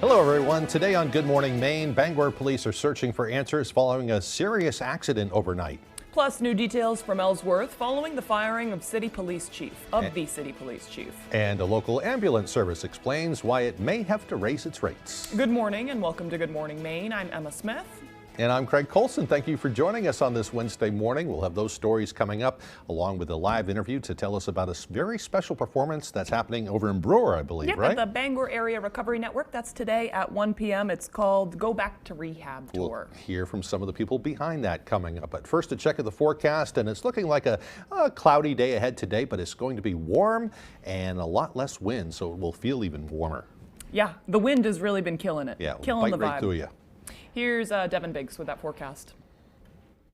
Hello, everyone. Today on Good Morning Maine, Bangor police are searching for answers following a serious accident overnight. Plus, new details from Ellsworth following the firing of the city police chief. And a local ambulance service explains why it may have to raise its rates. Good morning and welcome to Good Morning Maine. I'm Emma Smith. And I'm Craig Colson. Thank you for joining us on this Wednesday morning. We'll have those stories coming up, along with a live interview to tell us about a very special performance that's happening over in Brewer, I believe, right? At the Bangor Area Recovery Network. That's today at 1 p.m. It's called Go Back to Rehab Tour. We'll hear from some of the people behind that coming up. But first, a check of the forecast, and it's looking like a cloudy day ahead today, but it's going to be warm and a lot less wind, so it will feel even warmer. Yeah, the wind has really been killing it. Yeah, killing the bite right vibe. through you. Here's Devin Biggs with that forecast.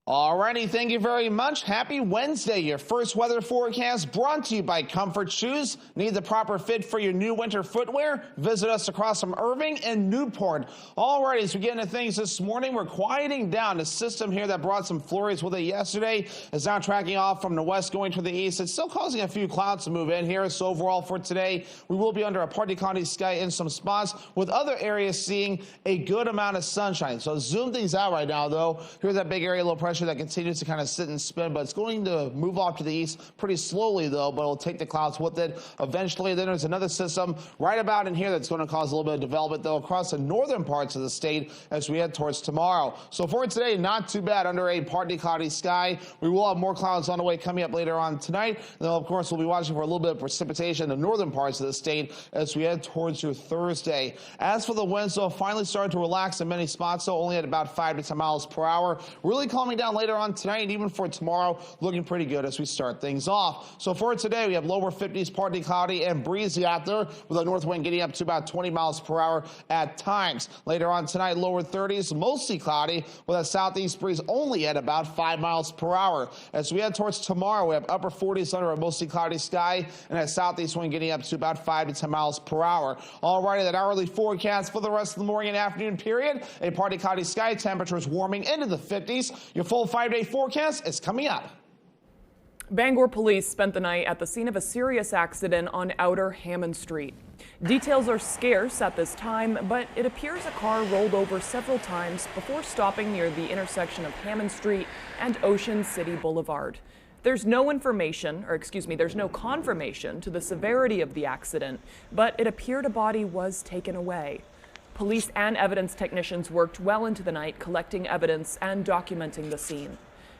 Alrighty, thank you very much. Happy Wednesday. Your first weather forecast brought to you by Comfort Shoes. Need the proper fit for your new winter footwear? Visit us across from Irving and Newport. Alrighty, as we get into things this morning, we're quieting down. The system here that brought some flurries with it yesterday is now tracking off from the west going to the east. It's still causing a few clouds to move in here. So overall for today, we will be under a partly cloudy sky in some spots, with other areas seeing a good amount of sunshine. So zoom things out right now, though. Here's that big area low pressure that continues to kind of sit and spin, but it's going to move off to the east pretty slowly, though, but it'll take the clouds with it eventually. Then there's another system right about in here that's going to cause a little bit of development, though, across the northern parts of the state as we head towards tomorrow. So for today, not too bad under a partly cloudy sky. We will have more clouds on the way coming up later on tonight. And then, of course, we'll be watching for a little bit of precipitation in the northern parts of the state as we head towards your Thursday. As for the winds, though, finally starting to relax in many spots, so only at about 5 to 10 miles per hour. Really calming down later on tonight, and even for tomorrow, looking pretty good as we start things off. So for today, we have lower 50s, partly cloudy and breezy out there, with a north wind getting up to about 20 miles per hour at times. Later on tonight, lower 30s, mostly cloudy, with a southeast breeze only at about 5 miles per hour. As we head towards tomorrow, we have upper 40s under a mostly cloudy sky, and a southeast wind getting up to about 5 to 10 miles per hour. Alrighty, that hourly forecast for the rest of the morning and afternoon period. A partly cloudy sky, temperatures warming into the 50s. Your full 5-day forecast is coming up. Bangor police spent the night at the scene of a serious accident on Outer Hammond Street. Details are scarce at this time, but it appears a car rolled over several times before stopping near the intersection of Hammond Street and Ocean City Boulevard. There's no confirmation to the severity of the accident, but it appeared a body was taken away. Police and evidence technicians worked well into the night collecting evidence and documenting the scene.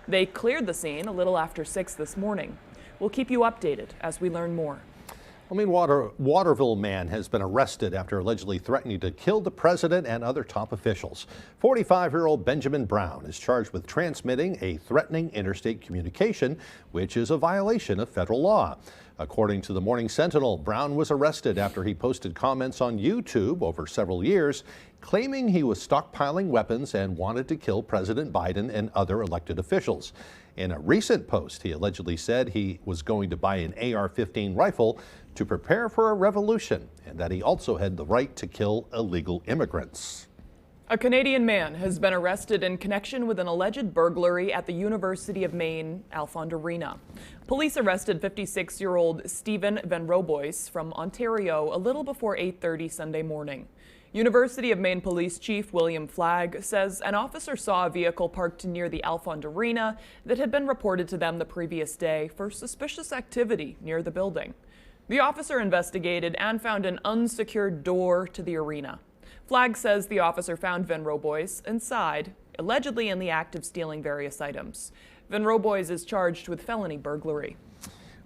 They cleared the scene a little after 6 this morning. We'll keep you updated as we learn more. Waterville man has been arrested after allegedly threatening to kill the president and other top officials. 45-year-old Benjamin Brown is charged with transmitting a threatening interstate communication, which is a violation of federal law. According to the Morning Sentinel, Brown was arrested after he posted comments on YouTube over several years, claiming he was stockpiling weapons and wanted to kill President Biden and other elected officials. In a recent post, he allegedly said he was going to buy an AR-15 rifle to prepare for a revolution, and that he also had the right to kill illegal immigrants. A Canadian man has been arrested in connection with an alleged burglary at the University of Maine Alfond Arena. Police arrested 56-year-old Stephen Van Roboys from Ontario a little before 8:30 Sunday morning. University of Maine Police Chief William Flagg says an officer saw a vehicle parked near the Alfond Arena that had been reported to them the previous day for suspicious activity near the building. The officer investigated and found an unsecured door to the arena. Flagg says the officer found Van Roboys inside, allegedly in the act of stealing various items. Van Roboys is charged with felony burglary.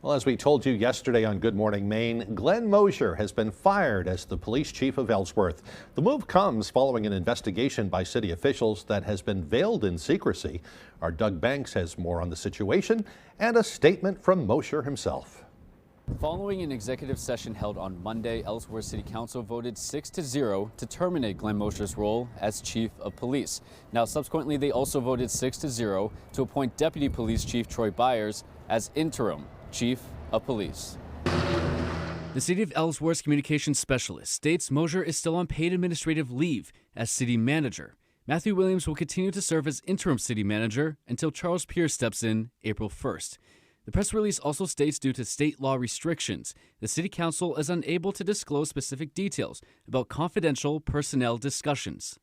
Well, as we told you yesterday on Good Morning Maine, Glenn Mosher has been fired as the police chief of Ellsworth. The move comes following an investigation by city officials that has been veiled in secrecy. Our Doug Banks has more on the situation and a statement from Mosher himself. Following an executive session held on Monday, Ellsworth City Council voted 6-0 to terminate Glenn Mosher's role as chief of police. Now, subsequently, they also voted 6-0 to appoint Deputy Police Chief Troy Byers as interim chief of police. The City of Ellsworth's communications specialist states Mosher is still on paid administrative leave as city manager. Matthew Williams will continue to serve as interim city manager until Charles Pierce steps in April 1st. The press release also states due to state law restrictions, the City Council is unable to disclose specific details about confidential personnel discussions.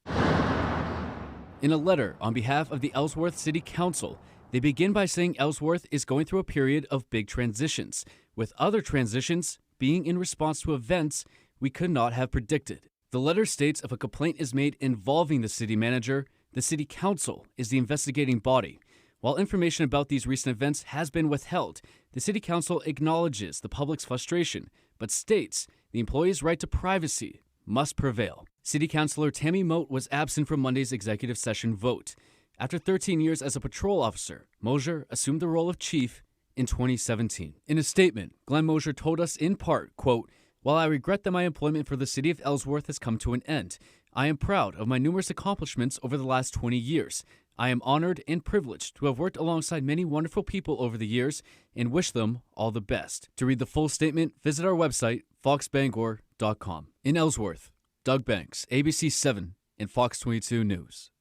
In a letter on behalf of the Ellsworth City Council, they begin by saying Ellsworth is going through a period of big transitions, with other transitions being in response to events we could not have predicted. The letter states if a complaint is made involving the city manager, the City Council is the investigating body. While information about these recent events has been withheld, the City Council acknowledges the public's frustration, but states the employee's right to privacy must prevail. City Councilor Tammy Moat was absent from Monday's executive session vote. After 13 years as a patrol officer, Mosier assumed the role of chief in 2017. In a statement, Glenn Mosier told us in part, quote, "While I regret that my employment for the city of Ellsworth has come to an end, I am proud of my numerous accomplishments over the last 20 years. I am honored and privileged to have worked alongside many wonderful people over the years and wish them all the best." To read the full statement, visit our website, foxbangor.com. In Ellsworth, Doug Banks, ABC 7 and Fox 22 News.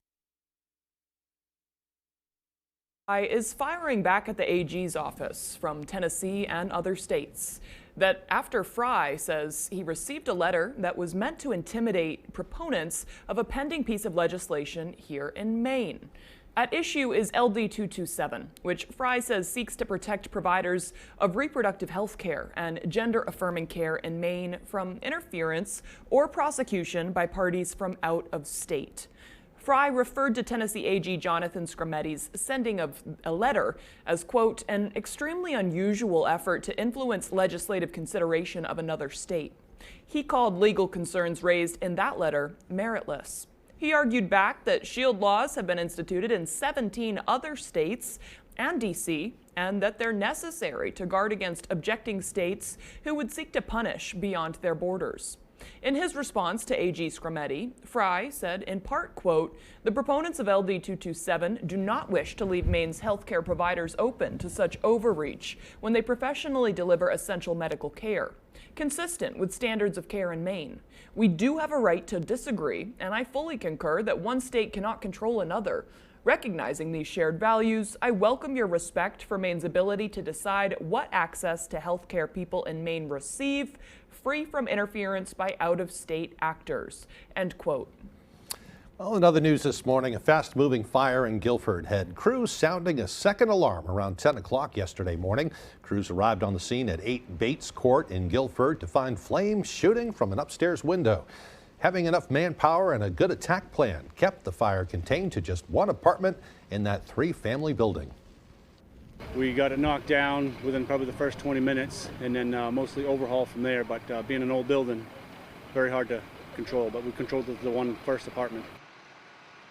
Is firing back at the AG's office from Tennessee and other states. That after Fry says he received a letter that was meant to intimidate proponents of a pending piece of legislation here in Maine. At issue is LD 227, which Fry says seeks to protect providers of reproductive health care and gender-affirming care in Maine from interference or prosecution by parties from out of state. Fry referred to Tennessee AG Jonathan Scrametti's sending of a letter as, quote, an extremely unusual effort to influence legislative consideration of another state. He called legal concerns raised in that letter meritless. He argued back that shield laws have been instituted in 17 other states and D.C., and that they're necessary to guard against objecting states who would seek to punish beyond their borders. In his response to AG Scrametti, Fry said in part, quote, "The proponents of LD 227 do not wish to leave Maine's healthcare providers open to such overreach when they professionally deliver essential medical care, consistent with standards of care in Maine. We do have a right to disagree, and I fully concur that one state cannot control another. Recognizing these shared values, I welcome your respect for Maine's ability to decide what access to healthcare people in Maine receive, free from interference by out-of-state actors," end quote. Well, in other news this morning, a fast-moving fire in Guilford had crews sounding a second alarm around 10 o'clock yesterday morning. Crews arrived on the scene at 8 Bates Court in Guilford to find flames shooting from an upstairs window. Having enough manpower and a good attack plan kept the fire contained to just one apartment in that 3-family building. We got it knocked down within probably the first 20 minutes and then mostly overhaul from there, but being an old building, very hard to control, but we controlled the one first apartment.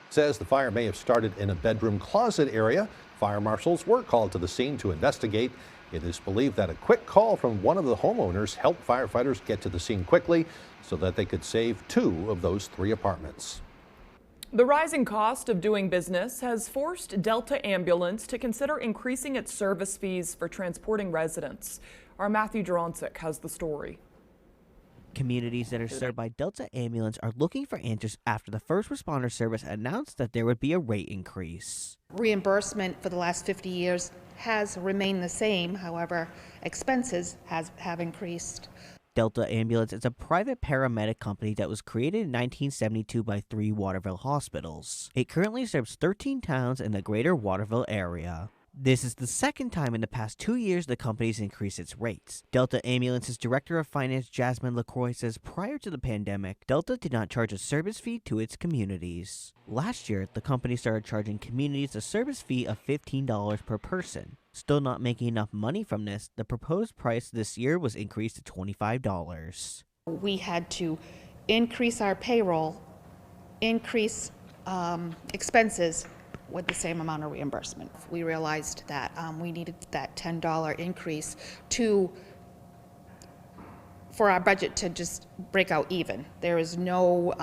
Says the fire may have started in a bedroom closet area. Fire marshals were called to the scene to investigate. It is believed that a quick call from one of the homeowners helped firefighters get to the scene quickly so that they could save 2 of those 3 apartments. The rising cost of doing business has forced Delta Ambulance to consider increasing its service fees for transporting residents. Our Matthew Duroncic has the story. Communities that are served by Delta Ambulance are looking for answers after the first responder service announced that there would be a rate increase. Reimbursement for the last 50 years has remained the same. However, expenses have increased. Delta Ambulance is a private paramedic company that was created in 1972 by 3 Waterville hospitals. It currently serves 13 towns in the greater Waterville area. This is the second time in the past 2 years the company's increased its rates. Delta Ambulance's Director of Finance Jasmine LaCroix says prior to the pandemic, Delta did not charge a service fee to its communities. Last year, the company started charging communities a service fee of $15 per person. Still not making enough money from this, the proposed price this year was increased to $25. We had to increase our payroll, increase expenses with the same amount of reimbursement. We realized that we needed that $10 increase for our budget to just break out even. There is no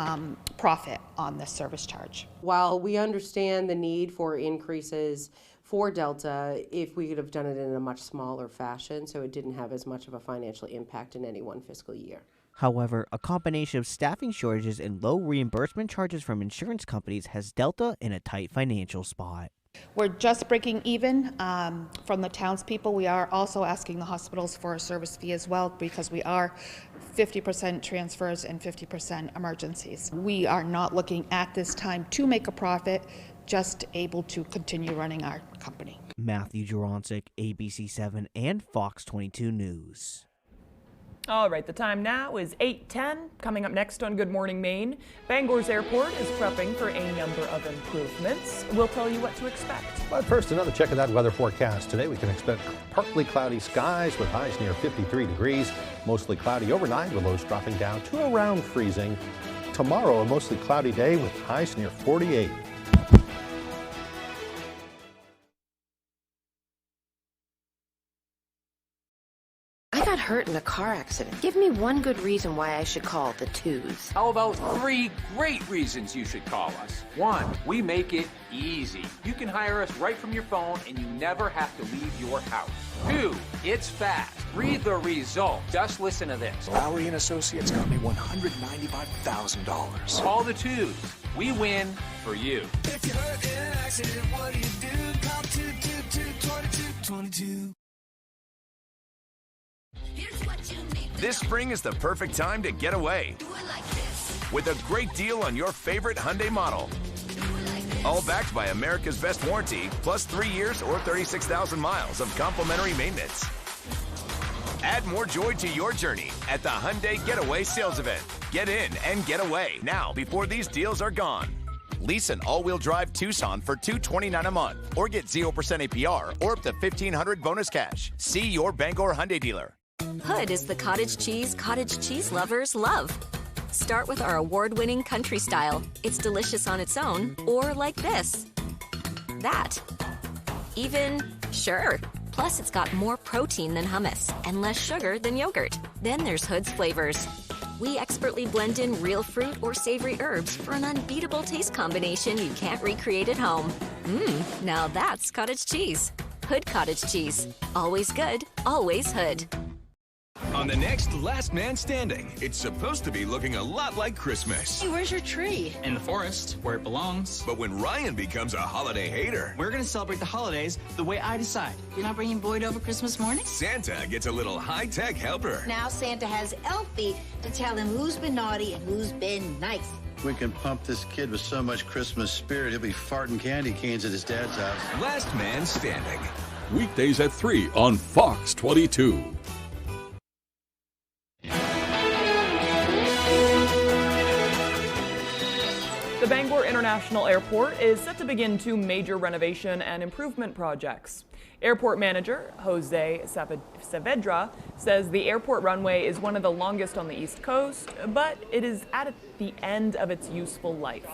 profit on this service charge. While we understand the need for increases for Delta, if we could have done it in a much smaller fashion so it didn't have as much of a financial impact in any one fiscal year. However, a combination of staffing shortages and low reimbursement charges from insurance companies has Delta in a tight financial spot. We're just breaking even from the townspeople. We are also asking the hospitals for a service fee as well, because we are 50% transfers and 50% emergencies. We are not looking at this time to make a profit, just able to continue running our company. Matthew Juroncic, ABC7 and Fox 22 News. All right, the time now is 8:10. Coming up next on Good Morning Maine, Bangor's airport is prepping for a number of improvements. We'll tell you what to expect. But first, another check of that weather forecast. Today we can expect partly cloudy skies with highs near 53 degrees. Mostly cloudy overnight with lows dropping down to around freezing. Tomorrow, a mostly cloudy day with highs near 48. I got hurt in a car accident. Give me one good reason why I should call the twos. How about 3 great reasons you should call us? 1, we make it easy. You can hire us right from your phone and you never have to leave your house. 2, it's fast. Read the result. Just listen to this. Lowry and Associates got me $195,000. Call the twos. We win for you. If you're hurt in an accident, what do? Call 222-2222. This spring is the perfect time to get away with a great deal on your favorite Hyundai model. All backed by America's best warranty, plus 3 years or 36,000 miles of complimentary maintenance. Add more joy to your journey at the Hyundai Getaway Sales Event. Get in and get away now before these deals are gone. Lease an all-wheel drive Tucson for $229 a month, or get 0% APR or up to $1,500 bonus cash. See your Bangor Hyundai dealer. Hood is the cottage cheese lovers love. Start with our award-winning country style. It's delicious on its own, or like this. That. Even, sure. Plus, it's got more protein than hummus and less sugar than yogurt. Then there's Hood's flavors. We expertly blend in real fruit or savory herbs for an unbeatable taste combination you can't recreate at home. Now that's cottage cheese. Hood cottage cheese. Always good, always Hood. On the next Last Man Standing, it's supposed to be looking a lot like Christmas. Hey, where's your tree? In the forest, where it belongs. But when Ryan becomes a holiday hater, we're gonna celebrate the holidays the way I decide. You're not bringing Boyd over Christmas morning? Santa gets a little high-tech helper. Now Santa has Elfie to tell him who's been naughty and who's been nice. We can pump this kid with so much Christmas spirit, he'll be farting candy canes at his dad's house. Last Man Standing. Weekdays at 3 on Fox 22. The Bangor International Airport is set to begin 2 major renovation and improvement projects. Airport manager Jose Saavedra says the airport runway is one of the longest on the East Coast, but it is at the end of its useful life.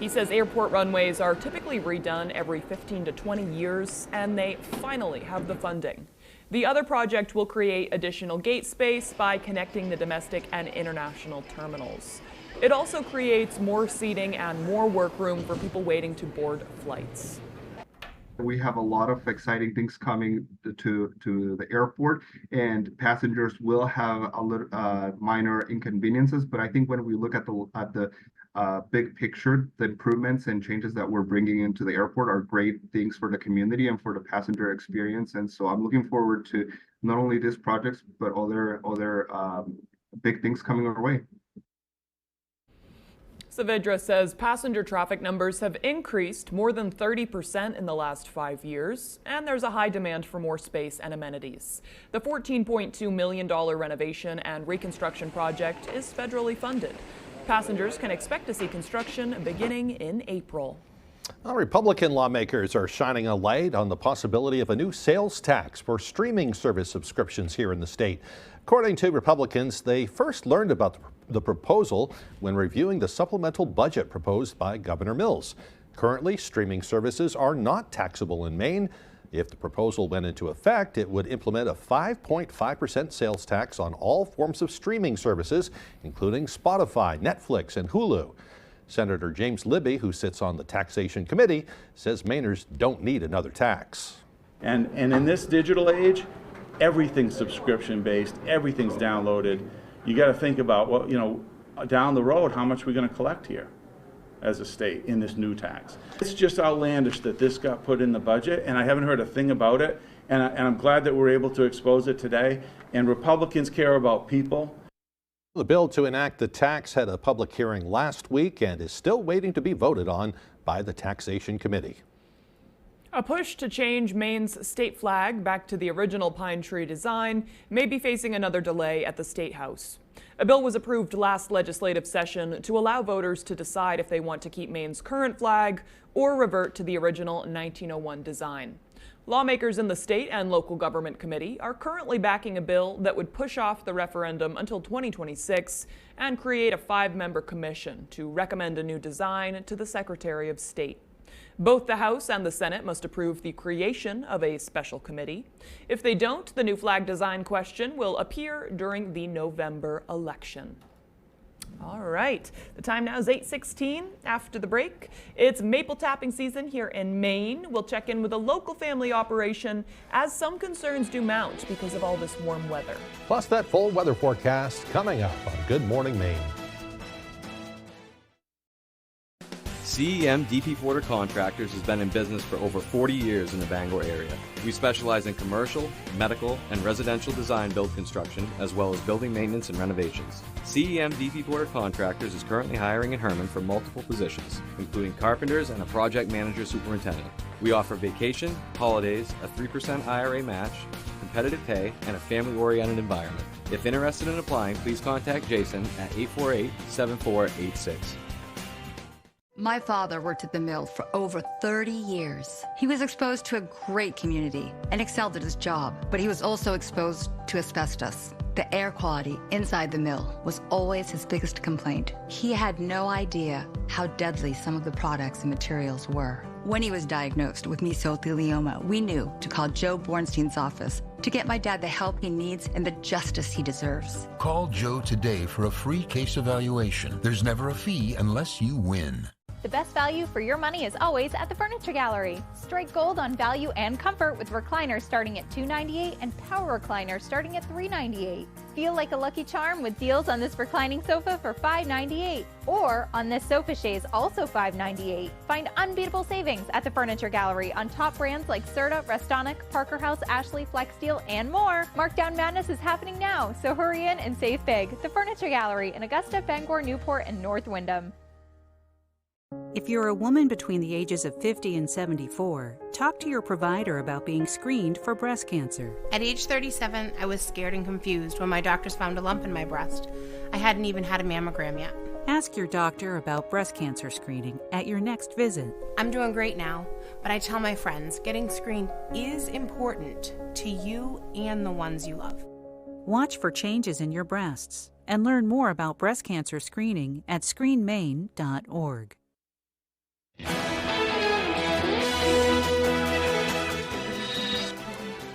He says airport runways are typically redone every 15 to 20 years, and they finally have the funding. The other project will create additional gate space by connecting the domestic and international terminals. It also creates more seating and more workroom for people waiting to board flights. We have a lot of exciting things coming to the airport, and passengers will have a little minor inconveniences. But I think when we look at the big picture, the improvements and changes that we're bringing into the airport are great things for the community and for the passenger experience. And so I'm looking forward to not only these projects, but other big things coming our way. Saavedra says passenger traffic numbers have increased more than 30% in the last 5 years, and there's a high demand for more space and amenities. The $14.2 million renovation and reconstruction project is federally funded. Passengers can expect to see construction beginning in April. Well, Republican lawmakers are shining a light on the possibility of a new sales tax for streaming service subscriptions here in the state. According to Republicans, they first learned about the proposal when reviewing the supplemental budget proposed by Governor Mills. Currently, streaming services are not taxable in Maine. If the proposal went into effect, it would implement a 5.5% sales tax on all forms of streaming services, including Spotify, Netflix, and Hulu. Senator James Libby, who sits on the Taxation Committee, says Mainers don't need another tax. And in this digital age, everything's subscription-based, everything's downloaded. You got to think about, well, down the road, how much we're going to collect here. as a state in this new tax. It's just outlandish that this got put in the budget, and I haven't heard a thing about it, and I'm glad that we're able to expose it today. And Republicans care about people. The bill to enact the tax had a public hearing last week and is still waiting to be voted on by the Taxation Committee. A push to change Maine's state flag back to the original pine tree design may be facing another delay at the State House. A bill was approved last legislative session to allow voters to decide if they want to keep Maine's current flag or revert to the original 1901 design. Lawmakers in the state and local government committee are currently backing a bill that would push off the referendum until 2026 and create a 5-member commission to recommend a new design to the Secretary of State. Both the House and the Senate must approve the creation of a special committee. If they don't, the new flag design question will appear during the November election. All right, the time now is 8:16. After the break, it's maple tapping season here in Maine. We'll check in with a local family operation as some concerns do mount because of all this warm weather. Plus that full weather forecast coming up on Good Morning Maine. CEM DP Porter Contractors has been in business for over 40 years in the Bangor area. We specialize in commercial, medical, and residential design build construction, as well as building maintenance and renovations. CEM DP Porter Contractors is currently hiring in Herman for multiple positions, including carpenters and a project manager superintendent. We offer vacation, holidays, a 3% IRA match, competitive pay, and a family-oriented environment. If interested in applying, please contact Jason at 848-7486. My father worked at the mill for over 30 years. He was exposed to a great community and excelled at his job, but he was also exposed to asbestos. The air quality inside the mill was always his biggest complaint. He had no idea how deadly some of the products and materials were. When he was diagnosed with mesothelioma, we knew to call Joe Bornstein's office to get my dad the help he needs and the justice he deserves. Call Joe today for a free case evaluation. There's never a fee unless you win. The best value for your money is always at the Furniture Gallery. Strike gold on value and comfort with recliners starting at $298 and power recliners starting at $398. Feel like a lucky charm with deals on this reclining sofa for $598 or on this sofa chaise, also $598. Find unbeatable savings at the Furniture Gallery on top brands like Serta, Restonic, Parker House, Ashley, Flexsteel, and more. Markdown madness is happening now, so hurry in and save big. The Furniture Gallery in Augusta, Bangor, Newport, and North Windham. If you're a woman between the ages of 50 and 74, talk to your provider about being screened for breast cancer. At age 37, I was scared and confused when my doctors found a lump in my breast. I hadn't even had a mammogram yet. Ask your doctor about breast cancer screening at your next visit. I'm doing great now, but I tell my friends getting screened is important to you and the ones you love. Watch for changes in your breasts and learn more about breast cancer screening at screenmaine.org.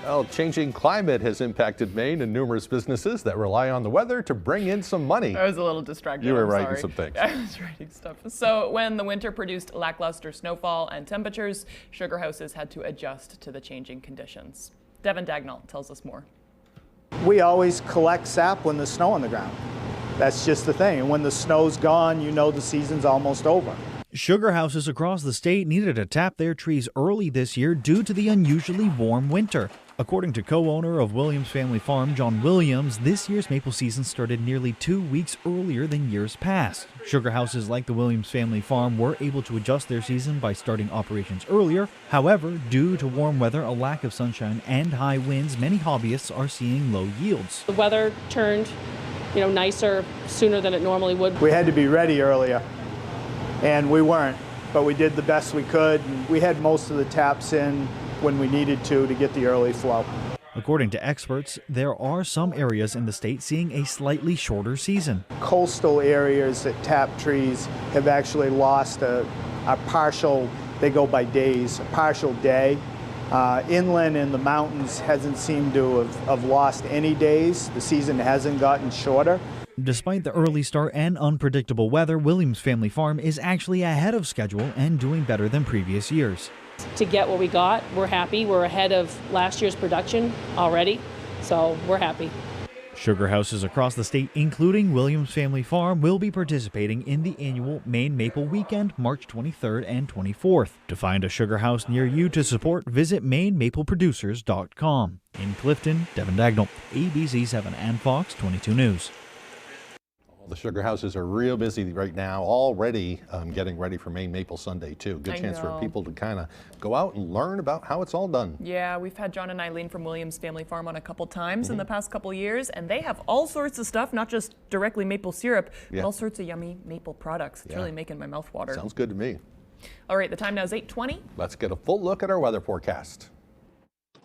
Well, changing climate has impacted Maine and numerous businesses that rely on the weather to bring in some money. I was a little distracted. You were I'm writing sorry. some things. I was writing stuff. So when the winter produced lackluster snowfall and temperatures, sugar houses had to adjust to the changing conditions. Devin Dagnall tells us more. We always collect sap when there's snow on the ground. That's just the thing. And when the snow's gone, you know the season's almost over. Sugar houses across the state needed to tap their trees early this year due to the unusually warm winter. According to co-owner of Williams Family Farm, John Williams, this year's maple season started nearly 2 weeks earlier than years past. Sugar houses like the Williams Family Farm were able to adjust their season by starting operations earlier. However, due to warm weather, a lack of sunshine, and high winds, many hobbyists are seeing low yields. The weather turned, nicer sooner than it normally would. We had to be ready earlier, and we weren't, but we did the best we could. And we had most of the taps in when we needed to get the early flow. According to experts, there are some areas in the state seeing a slightly shorter season. Coastal areas that tap trees have actually lost a partial, they go by days, a partial day. Inland in the mountains hasn't seemed to have lost any days. The season hasn't gotten shorter. Despite the early start and unpredictable weather, Williams Family Farm is actually ahead of schedule and doing better than previous years. To get what we got, we're happy. We're ahead of last year's production already, so we're happy. Sugar houses across the state, including Williams Family Farm, will be participating in the annual Maine Maple Weekend, March 23rd and 24th. To find a sugar house near you to support, visit MaineMapleProducers.com. In Clifton, Devin Dagnall, ABC7 and Fox 22 News. The sugar houses are real busy right now, already getting ready for Maine Maple Sunday, too. Good chance for people to kind of go out and learn about how it's all done. Yeah, we've had John and Eileen from Williams Family Farm on a couple times in the past couple years, and they have all sorts of stuff, not just directly maple syrup, but all sorts of yummy maple products. It's really making my mouth water. Sounds good to me. All right, the time now is 8:20. Let's get a full look at our weather forecast.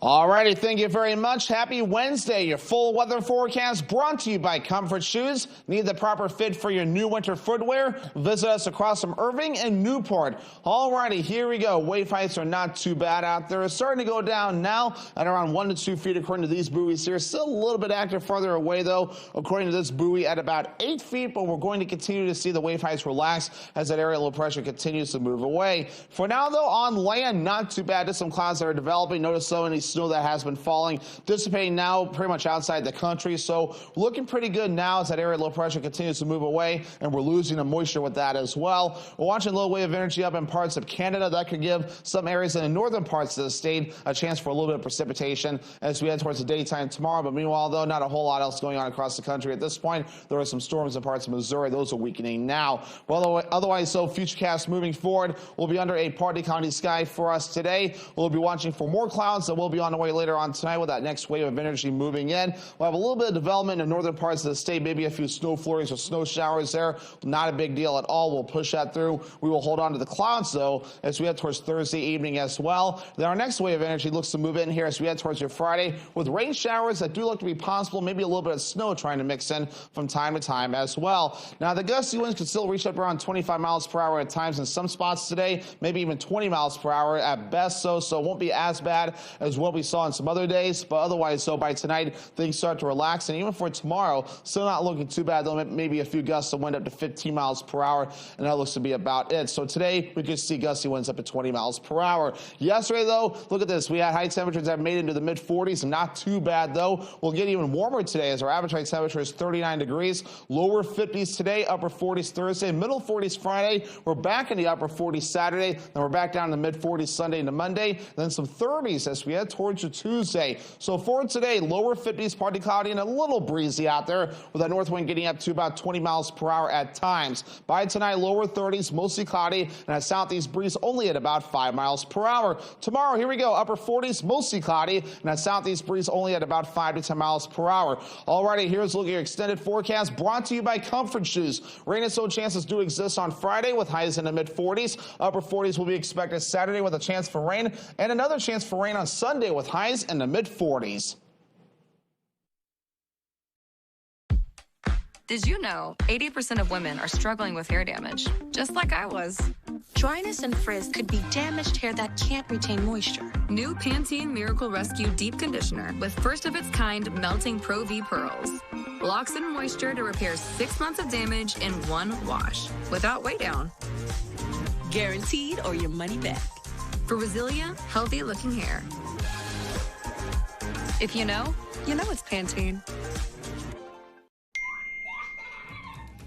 All righty, thank you very much. Happy Wednesday. Your full weather forecast brought to you by Comfort Shoes. Need the proper fit for your new winter footwear? Visit us across from Irving and Newport. All righty, here we go. Wave heights are not too bad out there. It's starting to go down now at around 1 to 2 feet according to these buoys here. Still a little bit active farther away, though, according to this buoy at about 8 feet, but we're going to continue to see the wave heights relax as that area low pressure continues to move away. For now, though, on land, not too bad. Just some clouds that are developing. Notice, though, any snow that has been falling, dissipating now pretty much outside the country. So looking pretty good now as that area low pressure continues to move away, and we're losing the moisture with that as well. We're watching low wave energy up in parts of Canada. That could give some areas in the northern parts of the state a chance for a little bit of precipitation as we head towards the daytime tomorrow. But meanwhile, though, not a whole lot else going on across the country at this point. There are some storms in parts of Missouri. Those are weakening now. Well, otherwise, so Futurecast moving forward will be under a partly cloudy sky for us today. We'll be watching for more clouds that will be on the way later on tonight with that next wave of energy moving in. We'll have a little bit of development in the northern parts of the state, maybe a few snow flurries or snow showers there. Not a big deal at all. We'll push that through. We will hold on to the clouds, though, as we head towards Thursday evening as well. Then our next wave of energy looks to move in here as we head towards your Friday with rain showers that do look to be possible, maybe a little bit of snow trying to mix in from time to time as well. Now, the gusty winds could still reach up around 25 miles per hour at times in some spots today, maybe even 20 miles per hour at best, so it won't be as bad as what we saw in some other days, but otherwise, so by tonight, things start to relax, and even for tomorrow, still not looking too bad, though maybe a few gusts of wind up to 15 miles per hour, and that looks to be about it. So today, we could see gusty winds up to 20 miles per hour. Yesterday, though, look at this. We had high temperatures that made into the mid-40s, not too bad, though. We'll get even warmer today as our average high temperature is 39 degrees, lower 50s today, upper 40s Thursday, middle 40s Friday. We're back in the upper 40s Saturday, then we're back down in the mid-40s Sunday into Monday, then some 30s as we head towards your Tuesday. So for today, lower 50s, partly cloudy and a little breezy out there with that north wind getting up to about 20 miles per hour at times. By tonight, lower 30s, mostly cloudy, and a southeast breeze only at about 5 miles per hour. Tomorrow, here we go, upper 40s, mostly cloudy, and a southeast breeze only at about 5 to 10 miles per hour. Alrighty, here's a look at your extended forecast brought to you by Comfort Shoes. Rain and snow chances do exist on Friday with highs in the mid-40s. Upper 40s will be expected Saturday with a chance for rain, and another chance for rain on Sunday with highs in the mid-40s. Did you know 80% of women are struggling with hair damage? Just like I was. Dryness and frizz could be damaged hair that can't retain moisture. New Pantene Miracle Rescue Deep Conditioner with first-of-its-kind melting Pro V pearls. Locks in moisture to repair 6 months of damage in one wash without weigh down. Guaranteed or your money back. For resilient, healthy-looking hair. If you know it's Pantene.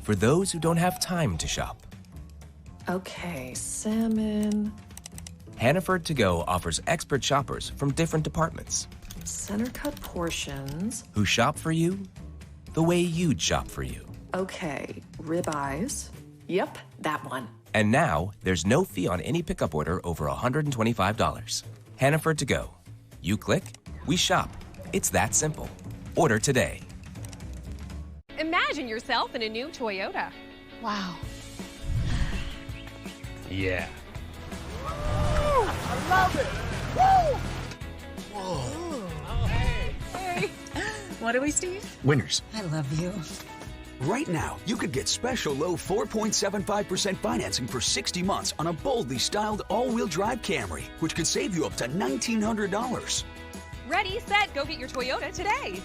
For those who don't have time to shop, Okay, salmon. Hannaford To Go offers expert shoppers from different departments Center cut portions. who shop for you the way you'd shop for you. Okay, ribeyes. Yep, that one. And now, there's no fee on any pickup order over $125. Hannaford To Go. You click, we shop. It's that simple. Order today. Imagine yourself in a new Toyota. Wow. Yeah. I love it. Woo! Whoa. Oh, hey. What are we, Steve? Winners. I love you. Right now, you could get special low 4.75% financing for 60 months on a boldly styled all-wheel drive Camry, which could save you up to $1,900. Ready, set, go get your Toyota today.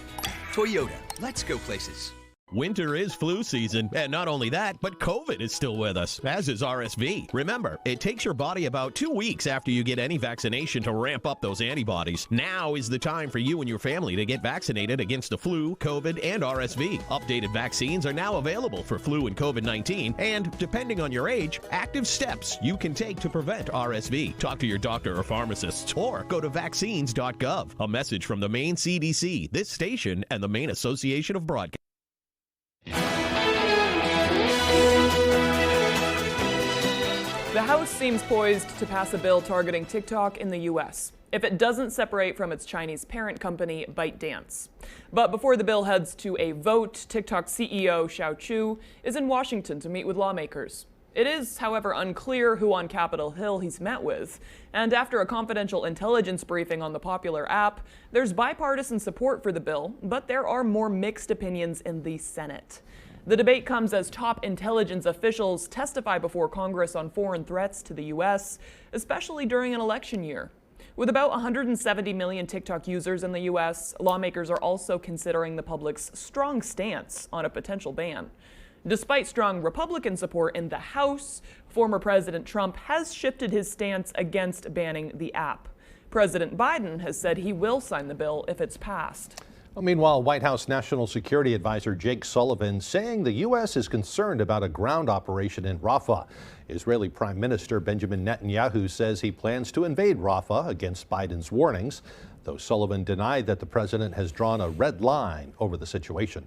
Toyota, let's go places. Winter is flu season, and not only that, but COVID is still with us, as is RSV. Remember, it takes your body about 2 weeks after you get any vaccination to ramp up those antibodies. Now is the time for you and your family to get vaccinated against the flu, COVID, and RSV. Updated vaccines are now available for flu and COVID-19, and depending on your age, active steps you can take to prevent RSV. Talk to your doctor or pharmacist, or go to vaccines.gov. A message from the Maine CDC, this station, and the Maine Association of Broadcasters. The House seems poised to pass a bill targeting TikTok in the U.S. if it doesn't separate from its Chinese parent company, ByteDance. But before the bill heads to a vote, TikTok CEO Xiao Chu is in Washington to meet with lawmakers. It is, however, unclear who on Capitol Hill he's met with. And after a confidential intelligence briefing on the popular app, there's bipartisan support for the bill, but there are more mixed opinions in the Senate. The debate comes as top intelligence officials testify before Congress on foreign threats to the U.S., especially during an election year. With about 170 million TikTok users in the U.S., lawmakers are also considering the public's strong stance on a potential ban. Despite strong Republican support in the House, former President Trump has shifted his stance against banning the app. President Biden has said he will sign the bill if it's passed. Well, meanwhile, White House National Security Advisor Jake Sullivan saying the U.S. is concerned about a ground operation in Rafah. Israeli Prime Minister Benjamin Netanyahu says he plans to invade Rafah against Biden's warnings, though Sullivan denied that the president has drawn a red line over the situation.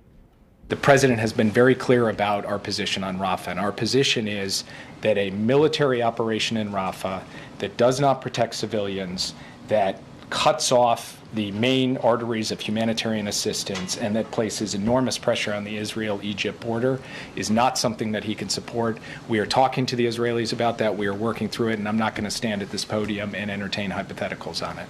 The president has been very clear about our position on Rafah, and our position is that a military operation in Rafah that does not protect civilians, that cuts off the main arteries of humanitarian assistance, and that places enormous pressure on the Israel-Egypt border is not something that he can support. We are talking to the Israelis about that. We are working through it, and I'm not going to stand at this podium and entertain hypotheticals on it.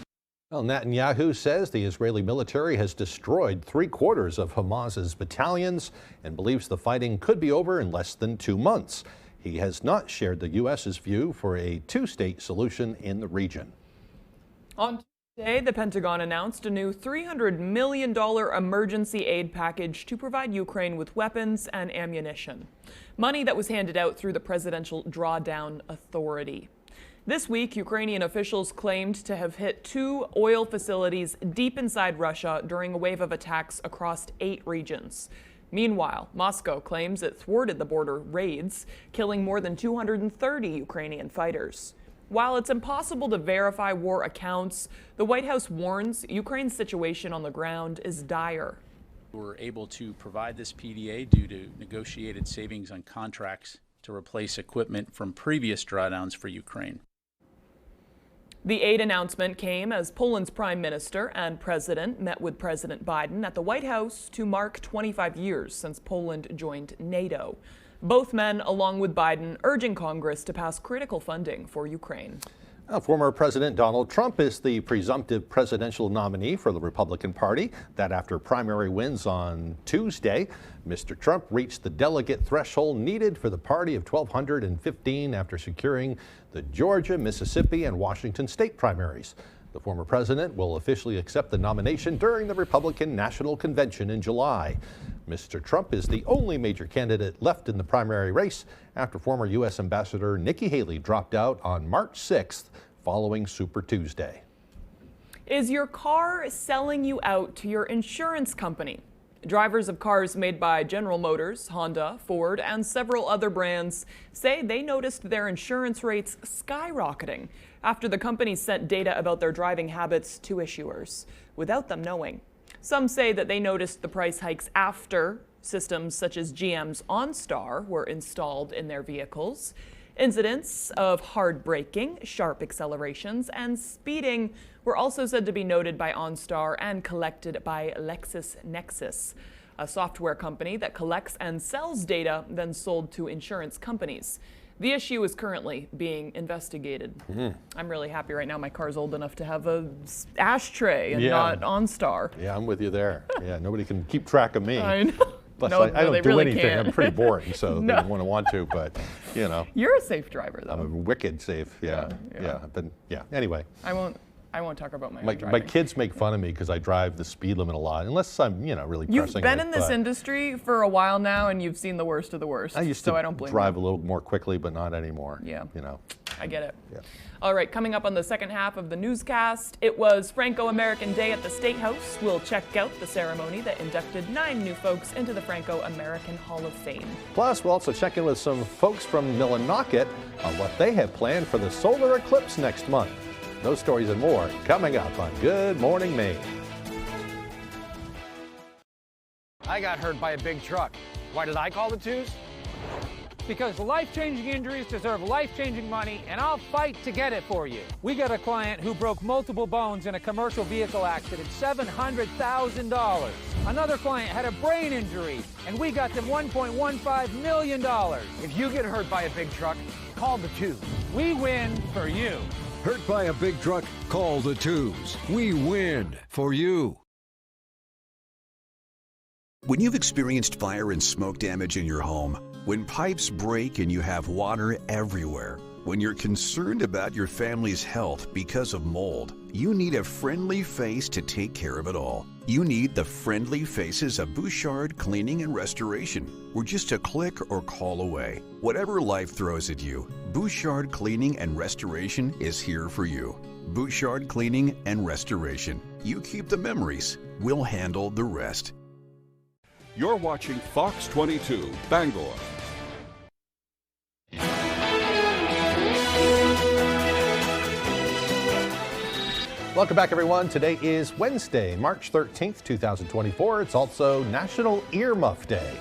Well, Netanyahu says the Israeli military has destroyed 3/4 of Hamas's battalions and believes the fighting could be over in less than 2 months. He has not shared the U.S.'s view for a two-state solution in the region. On Tuesday, the Pentagon announced a new $300 million emergency aid package to provide Ukraine with weapons and ammunition. Money that was handed out through the Presidential Drawdown Authority. This week, Ukrainian officials claimed to have hit 2 oil facilities deep inside Russia during a wave of attacks across 8 regions. Meanwhile, Moscow claims it thwarted the border raids, killing more than 230 Ukrainian fighters. While it's impossible to verify war accounts, the White House warns Ukraine's situation on the ground is dire. We're able to provide this PDA due to negotiated savings on contracts to replace equipment from previous drawdowns for Ukraine. The aid announcement came as Poland's prime minister and president met with President Biden at the White House to mark 25 years since Poland joined NATO. Both men, along with Biden, urging Congress to pass critical funding for Ukraine. Former President Donald Trump is the presumptive presidential nominee for the Republican Party. That after primary wins on Tuesday, Mr. Trump reached the delegate threshold needed for the party of 1,215 after securing the Georgia, Mississippi, and Washington state primaries. The former president will officially accept the nomination during the Republican National Convention in July. Mr. Trump is the only major candidate left in the primary race after former U.S. Ambassador Nikki Haley dropped out on March 6th following Super Tuesday. Is your car selling you out to your insurance company? Drivers of cars made by General Motors, Honda, Ford, and several other brands say they noticed their insurance rates skyrocketing after the companies sent data about their driving habits to issuers without them knowing. Some say that they noticed the price hikes after systems such as GM's OnStar were installed in their vehicles. Incidents of hard braking, sharp accelerations, and speeding were also said to be noted by OnStar and collected by LexisNexis, a software company that collects and sells data then sold to insurance companies. The issue is currently being investigated. I'm really happy right now my car's old enough to have a ashtray and not OnStar. Yeah, I'm with you there. Yeah, nobody can keep track of me. I know. Plus, No, I don't they do really anything. can't. I'm pretty boring, so No. they wouldn't want to, but, you know. You're a safe driver, though. I'm a wicked safe, yeah. I've been, anyway. I I won't talk about my own My driving. kids make fun of me because I drive the speed limit a lot, unless I'm, really You've pressing been it, in this but industry for a while now, and you've seen the worst of the worst. I used so to I don't blame drive you. a little more quickly, but not anymore. Yeah. I get it. Yeah. All right, coming up on the second half of the newscast, it was Franco-American Day at the State House. We'll check out the ceremony that inducted 9 new folks into the Franco-American Hall of Fame. Plus, we'll also check in with some folks from Millinocket on what they have planned for the solar eclipse next month. Those stories and more coming up on Good Morning Maine. I got hurt by a big truck. Why did I call the twos? Because life-changing injuries deserve life-changing money, and I'll fight to get it for you. We got a client who broke multiple bones in a commercial vehicle accident, $700,000. Another client had a brain injury, and we got them $1.15 million. If you get hurt by a big truck, call the twos. We win for you. Hurt by a big truck? Call the twos. We win for you. When you've experienced fire and smoke damage in your home, when pipes break and you have water everywhere, when you're concerned about your family's health because of mold, you need a friendly face to take care of it all. You need the friendly faces of Bouchard Cleaning and Restoration. We're just a click or call away. Whatever life throws at you, Bouchard Cleaning and Restoration is here for you. Bouchard Cleaning and Restoration. You keep the memories. We'll handle the rest. You're watching Fox 22, Bangor. Welcome back, everyone. Today is Wednesday, March 13th, 2024. It's also National Earmuff Day.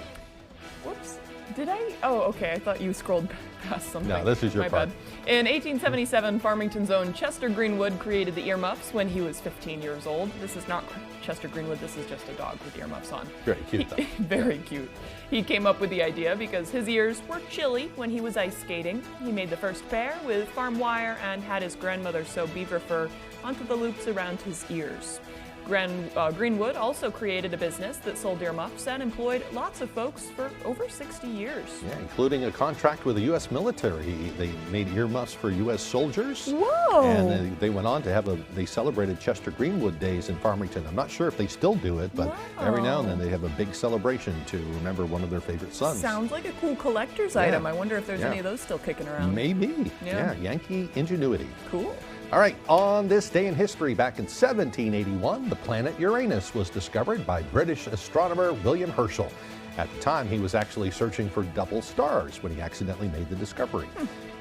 Whoops. Did I? Oh, okay. I thought you scrolled past something. No, this is your My part. bad. In 1877, Farmington's own Chester Greenwood created the earmuffs when he was 15 years old. This is not Chester Greenwood. This is just a dog with earmuffs on. Very cute, though. Very cute. He came up with the idea because his ears were chilly when he was ice skating. He made the first pair with farm wire and had his grandmother sew beaver fur onto the loops around his ears. Greenwood also created a business that sold earmuffs and employed lots of folks for over 60 years. Yeah, including a contract with the U.S. military. They made earmuffs for U.S. soldiers. Whoa! And they went on to they celebrated Chester Greenwood Days in Farmington. I'm not sure if they still do it, but every now and then they have a big celebration to remember one of their favorite sons. Sounds like a cool collector's item. I wonder if there's any of those still kicking around. Maybe. Yeah, Yankee ingenuity. Cool. All right, on this day in history, back in 1781, the planet Uranus was discovered by British astronomer William Herschel. At the time, he was actually searching for double stars when he accidentally made the discovery.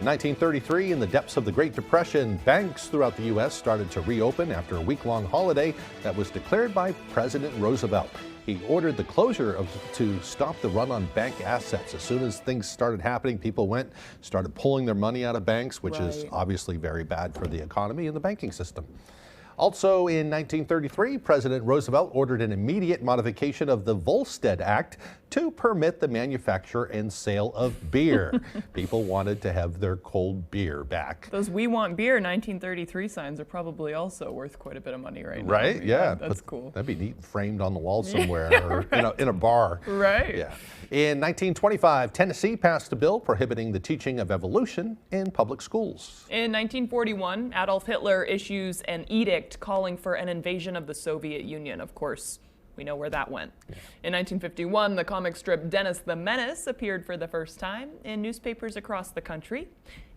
In 1933, in the depths of the Great Depression, banks throughout the U.S. started to reopen after a week-long holiday that was declared by President Roosevelt. He ordered the closure to stop the run on bank assets. As soon as things started happening, people started pulling their money out of banks, which is obviously very bad for the economy and the banking system. Also in 1933, President Roosevelt ordered an immediate modification of the Volstead Act to permit the manufacture and sale of beer. People wanted to have their cold beer back. Those "We Want Beer" 1933 signs are probably also worth quite a bit of money right now. Right? Yeah. That's cool. That'd be neat, framed on the wall somewhere or in a bar. Right. Yeah. In 1925, Tennessee passed a bill prohibiting the teaching of evolution in public schools. In 1941, Adolf Hitler issues an edict calling for an invasion of the Soviet Union. Of course, we know where that went. In 1951, the comic strip Dennis the Menace appeared for the first time in newspapers across the country.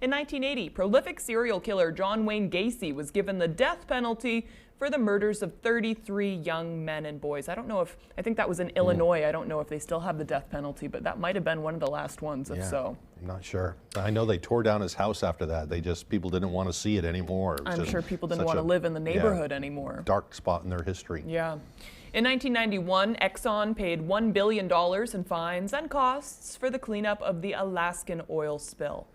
In 1980, prolific serial killer John Wayne Gacy was given the death penalty for the murders of 33 young men and boys. I think that was in Illinois. I don't know if they still have the death penalty, but that might have been one of the last ones, if so. I'm not sure. I know they tore down his house after that. People didn't want to see it anymore. I'm sure people didn't want to live in the neighborhood anymore. Dark spot in their history. Yeah. In 1991, Exxon paid $1 billion in fines and costs for the cleanup of the Alaskan oil spill.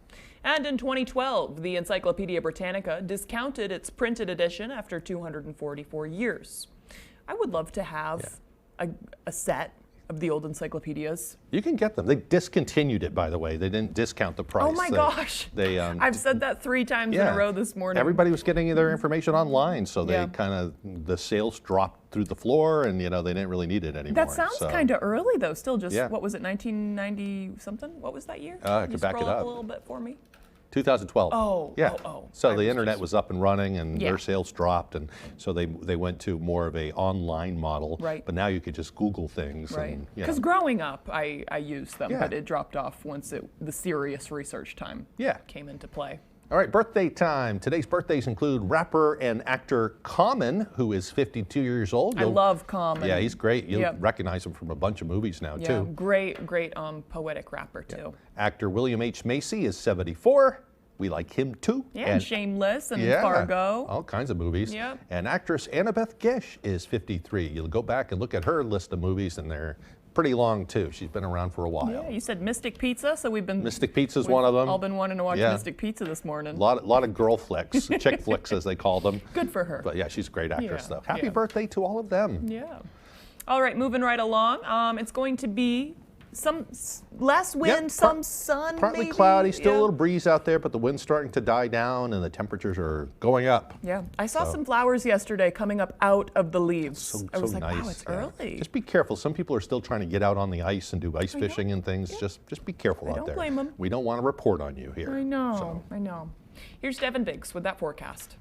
And in 2012, the Encyclopedia Britannica discounted its printed edition after 244 years. I would love to have a set of the old encyclopedias. You can get them. They discontinued it, by the way. They didn't discount the price. Oh my gosh. I've said that 3 times in a row this morning. Everybody was getting their information online, so they the sales dropped through the floor, and they didn't really need it anymore. That sounds kind of early, though. Still just, what was it, 1990 something? What was that year? I could back it scroll up. A little bit for me. 2012. Oh, yeah. oh. So the internet was up and running, and Yeah. their sales dropped, and so they went to more of a online model. Right. But now you could just Google things. Right. And, Because growing up, I used them, Yeah. but it dropped off once the serious research time came into play. All right, birthday time. Today's birthdays include rapper and actor Common, who is 52 years old. I love Common. Yeah, he's great. You'll Yep. recognize him from a bunch of movies now, Yeah, too. great poetic rapper, too. Actor William H. Macy is 74. We like him, too. Yeah, and Shameless and Fargo. All kinds of movies. Yep. And actress Annabeth Gish is 53. You'll go back and look at her list of movies, and they're pretty long, too. She's been around for a while. Yeah, you said Mystic Pizza, so we've been... Mystic Pizza's one of them. All been wanting to watch Yeah. Mystic Pizza this morning. A lot of girl flicks, chick flicks, as they call them. Good for her. But yeah, she's a great actress, Yeah, though. Happy yeah. birthday to all of them. Yeah. All right, moving right along. It's going to be some less wind, some sun, Partly maybe? cloudy, still Yeah. a little breeze out there, but the wind's starting to die down and the temperatures are going up. Yeah, I saw So- some flowers yesterday coming up out of the leaves. So I was like, nice. wow, it's yeah. early. Just be careful. Some people are still trying to get out on the ice and do ice fishing and things. Just be careful out don't there. blame 'em. We don't want to report on you here. I know, I know. Here's Devin Biggs with that forecast.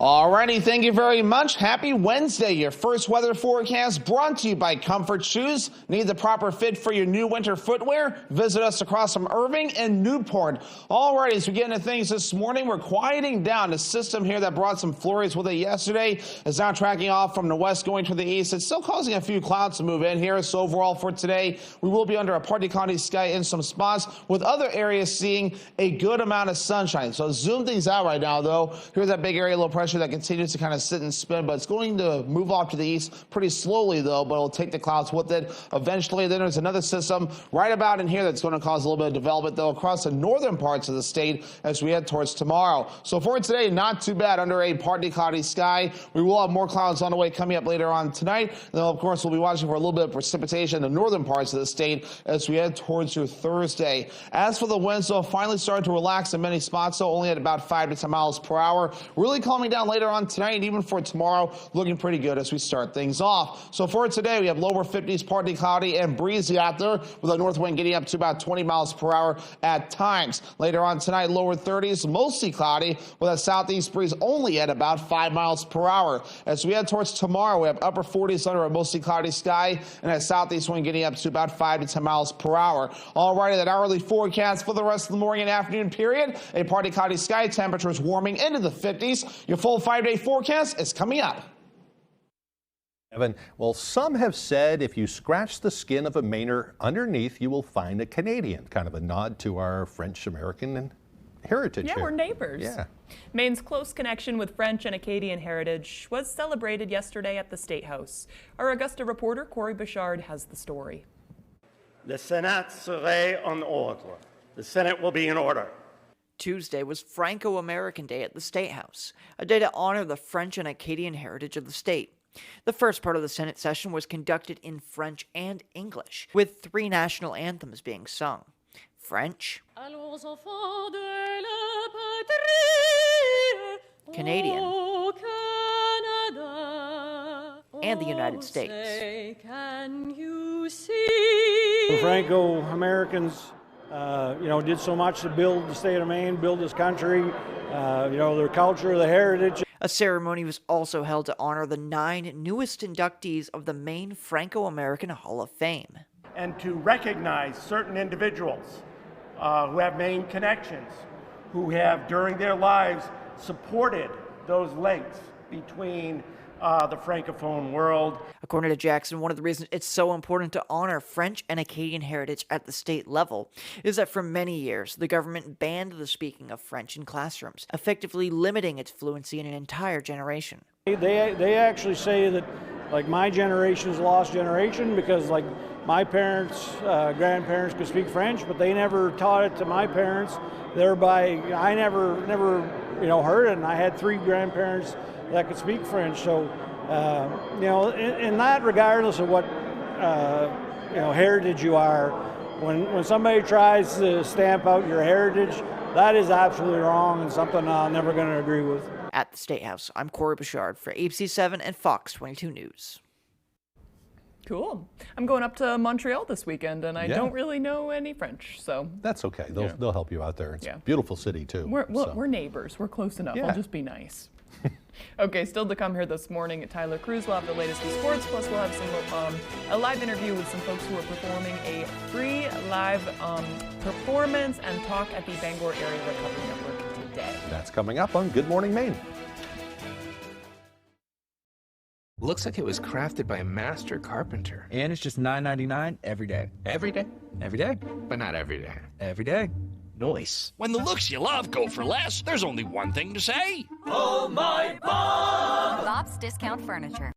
Alrighty, thank you very much. Happy Wednesday. Your first weather forecast brought to you by Comfort Shoes. Need the proper fit for your new winter footwear? Visit us across from Irving and Newport. Alrighty, as we get into things this morning, we're quieting down. The system here that brought some flurries with it yesterday is now tracking off from the west going to the east. It's still causing a few clouds to move in here. So overall for today, we will be under a partly cloudy sky in some spots, with other areas seeing a good amount of sunshine. So zoom things out right now, though. Here's that big area low pressure that continues to kind of sit and spin, but it's going to move off to the east pretty slowly, though, but it'll take the clouds with it eventually. Then there's another system right about in here that's going to cause a little bit of development, though, across the northern parts of the state as we head towards tomorrow. So for today, not too bad under a partly cloudy sky. We will have more clouds on the way coming up later on tonight. And then, of course, we'll be watching for a little bit of precipitation in the northern parts of the state as we head towards your Thursday. As for the winds, though, finally starting to relax in many spots, so only at about 5 to 10 miles per hour. Really calming down later on tonight, and even for tomorrow, looking pretty good as we start things off. So for today, we have lower 50s, partly cloudy and breezy out there, with a north wind getting up to about 20 miles per hour at times. Later on tonight, lower 30s, mostly cloudy, with a southeast breeze only at about 5 miles per hour. As we head towards tomorrow, we have upper 40s under a mostly cloudy sky, and a southeast wind getting up to about 5 to 10 miles per hour. Alrighty, that hourly forecast for the rest of the morning and afternoon period, a partly cloudy sky, temperatures warming into the 50s. Your full 5-day forecast is coming up. Evan, well, some have said if you scratch the skin of a Mainer underneath, you will find a Canadian, kind of a nod to our French-American heritage Yeah, here. we're neighbors. Yeah. Maine's close connection with French and Acadian heritage was celebrated yesterday at the State House. Our Augusta reporter, Corey Bouchard, has the story. Le Sénat serait en ordre. The Senate will be in order. Tuesday was Franco-American Day at the State House, a day to honor the French and Acadian heritage of the state. The first part of the Senate session was conducted in French and English, with 3 national anthems being sung. French, Canadian, and the United States. The Franco-Americans, did so much to build the state of Maine, build this country, their culture, the heritage. A ceremony was also held to honor the 9 newest inductees of the Maine Franco-American Hall of Fame. And to recognize certain individuals who have Maine connections, who have, during their lives, supported those links between the Francophone world. According to Jackson, one of the reasons it's so important to honor French and Acadian heritage at the state level is that for many years, the government banned the speaking of French in classrooms, effectively limiting its fluency in an entire generation. They actually say that, my generation is a lost generation because, my parents, grandparents could speak French, but they never taught it to my parents. Thereby, I never heard it, and I had 3 grandparents that could speak French. So, in that, regardless of what, heritage you are, when somebody tries to stamp out your heritage, that is absolutely wrong and something I'm never going to agree with. At the State House, I'm Corey Bouchard for ABC7 and Fox 22 News. Cool. I'm going up to Montreal this weekend, and I Yeah. don't really know any French, so. That's okay. They'll help you out there. It's Yeah. a beautiful city, too. We're neighbors. We're close enough. Yeah. I'll just be nice. Okay, still to come here this morning, Tyler Cruz will have the latest in sports, plus we'll have a live interview with some folks who are performing a free live performance and talk at the Bangor Area Recovery Network today. That's coming up on Good Morning Maine. Looks like it was crafted by a master carpenter. And it's just $9.99 every day. Every day? Every day. But not every day. Every day. Nice. When the looks you love go for less, there's only one thing to say. Oh, my Bob! Bob's Discount Furniture.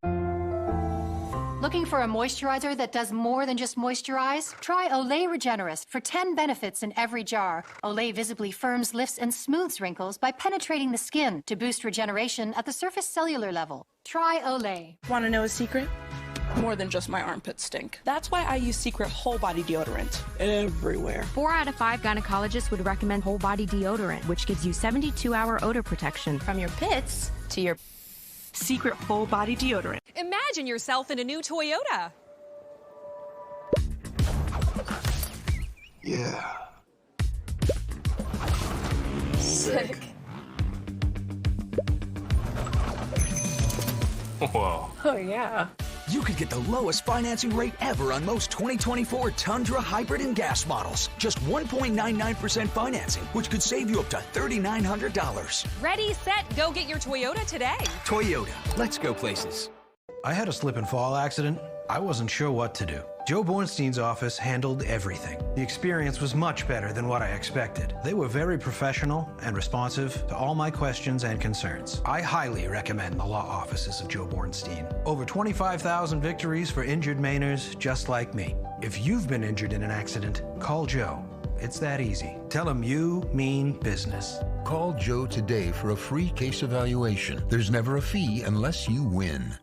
Looking for a moisturizer that does more than just moisturize? Try Olay Regenerist for 10 benefits in every jar. Olay visibly firms, lifts, and smooths wrinkles by penetrating the skin to boost regeneration at the surface cellular level. Try Olay. Want to know a secret? More than just my armpits stink. That's why I use Secret Whole Body Deodorant everywhere. 4 out of 5 gynecologists would recommend whole body deodorant, which gives you 72-hour odor protection From your pits to your Secret Whole Body Deodorant. Imagine yourself in a new Toyota. Yeah. Sick. Whoa. Oh, yeah. You could get the lowest financing rate ever on most 2024 Tundra hybrid and gas models. Just 1.99% financing, which could save you up to $3,900. Ready, set, go get your Toyota today. Toyota, let's go places. I had a slip and fall accident. I wasn't sure what to do. Joe Bornstein's office handled everything. The experience was much better than what I expected. They were very professional and responsive to all my questions and concerns. I highly recommend the law offices of Joe Bornstein. Over 25,000 victories for injured Mainers just like me. If you've been injured in an accident, call Joe. It's that easy. Tell him you mean business. Call Joe today for a free case evaluation. There's never a fee unless you win.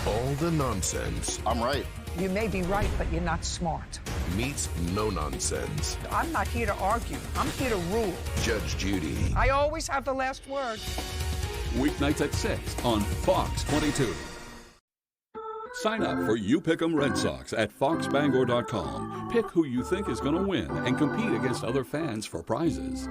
All the nonsense. I'm right. You may be right, but you're not smart. Meets no nonsense. I'm not here to argue. I'm here to rule. Judge Judy. I always have the last word. Weeknights at 6 on Fox 22. Sign up for You Pick'em Red Sox at foxbangor.com. Pick who you think is going to win and compete against other fans for prizes.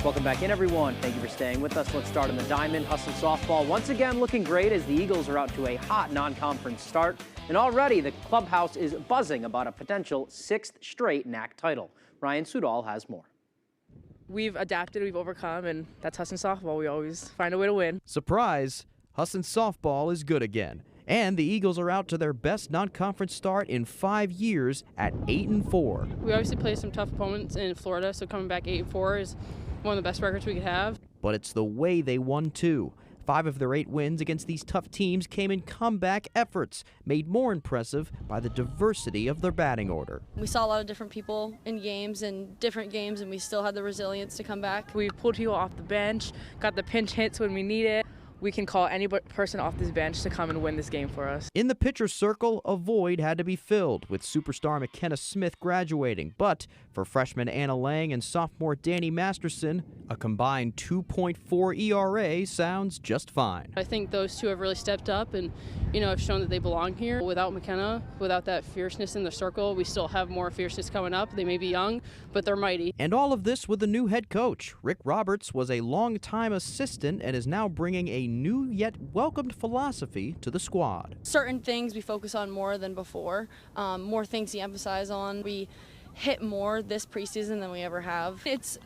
Welcome back in, everyone. Thank you for staying with us. Let's start on the diamond. Husson softball once again looking great as the Eagles are out to a hot non-conference start. And already the clubhouse is buzzing about a potential 6th straight NAC title. Ryan Sudol has more. We've adapted, we've overcome, and that's Husson softball. We always find a way to win. Surprise! Husson softball is good again. And the Eagles are out to their best non-conference start in 5 years at 8-4. We obviously play some tough opponents in Florida, so coming back 8-4 is one of the best records we could have. But it's the way they won, too. 5 of their 8 wins against these tough teams came in comeback efforts, made more impressive by the diversity of their batting order. We saw a lot of different people in games and different games, and we still had the resilience to come back. We pulled people off the bench, got the pinch hits when we need it. We can call any person off this bench to come and win this game for us. In the pitcher's circle, a void had to be filled, with superstar McKenna Smith graduating. But for freshman Anna Lang and sophomore Danny Masterson, a combined 2.4 ERA sounds just fine. I think those two have really stepped up and, have shown that they belong here. Without McKenna, without that fierceness in the circle, we still have more fierceness coming up. They may be young, but they're mighty. And all of this with a new head coach. Rick Roberts was a longtime assistant and is now bringing a new yet welcomed philosophy to the squad. Certain things we focus on more than before, more things we emphasize on. We hit more this preseason than we ever have. It's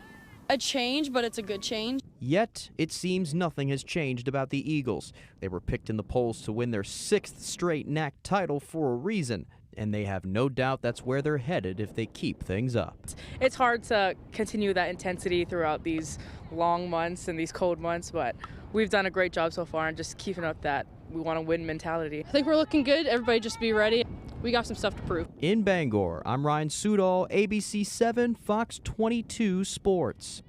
a change, but it's a good change. Yet, it seems nothing has changed about the Eagles. They were picked in the polls to win their 6th straight NAC title for a reason, and they have no doubt that's where they're headed if they keep things up. It's hard to continue that intensity throughout these long months and these cold months, but we've done a great job so far and just keeping up that we want to win mentality. I think we're looking good. Everybody just be ready. We got some stuff to prove. In Bangor, I'm Ryan Sudol, ABC 7, Fox 22 Sports.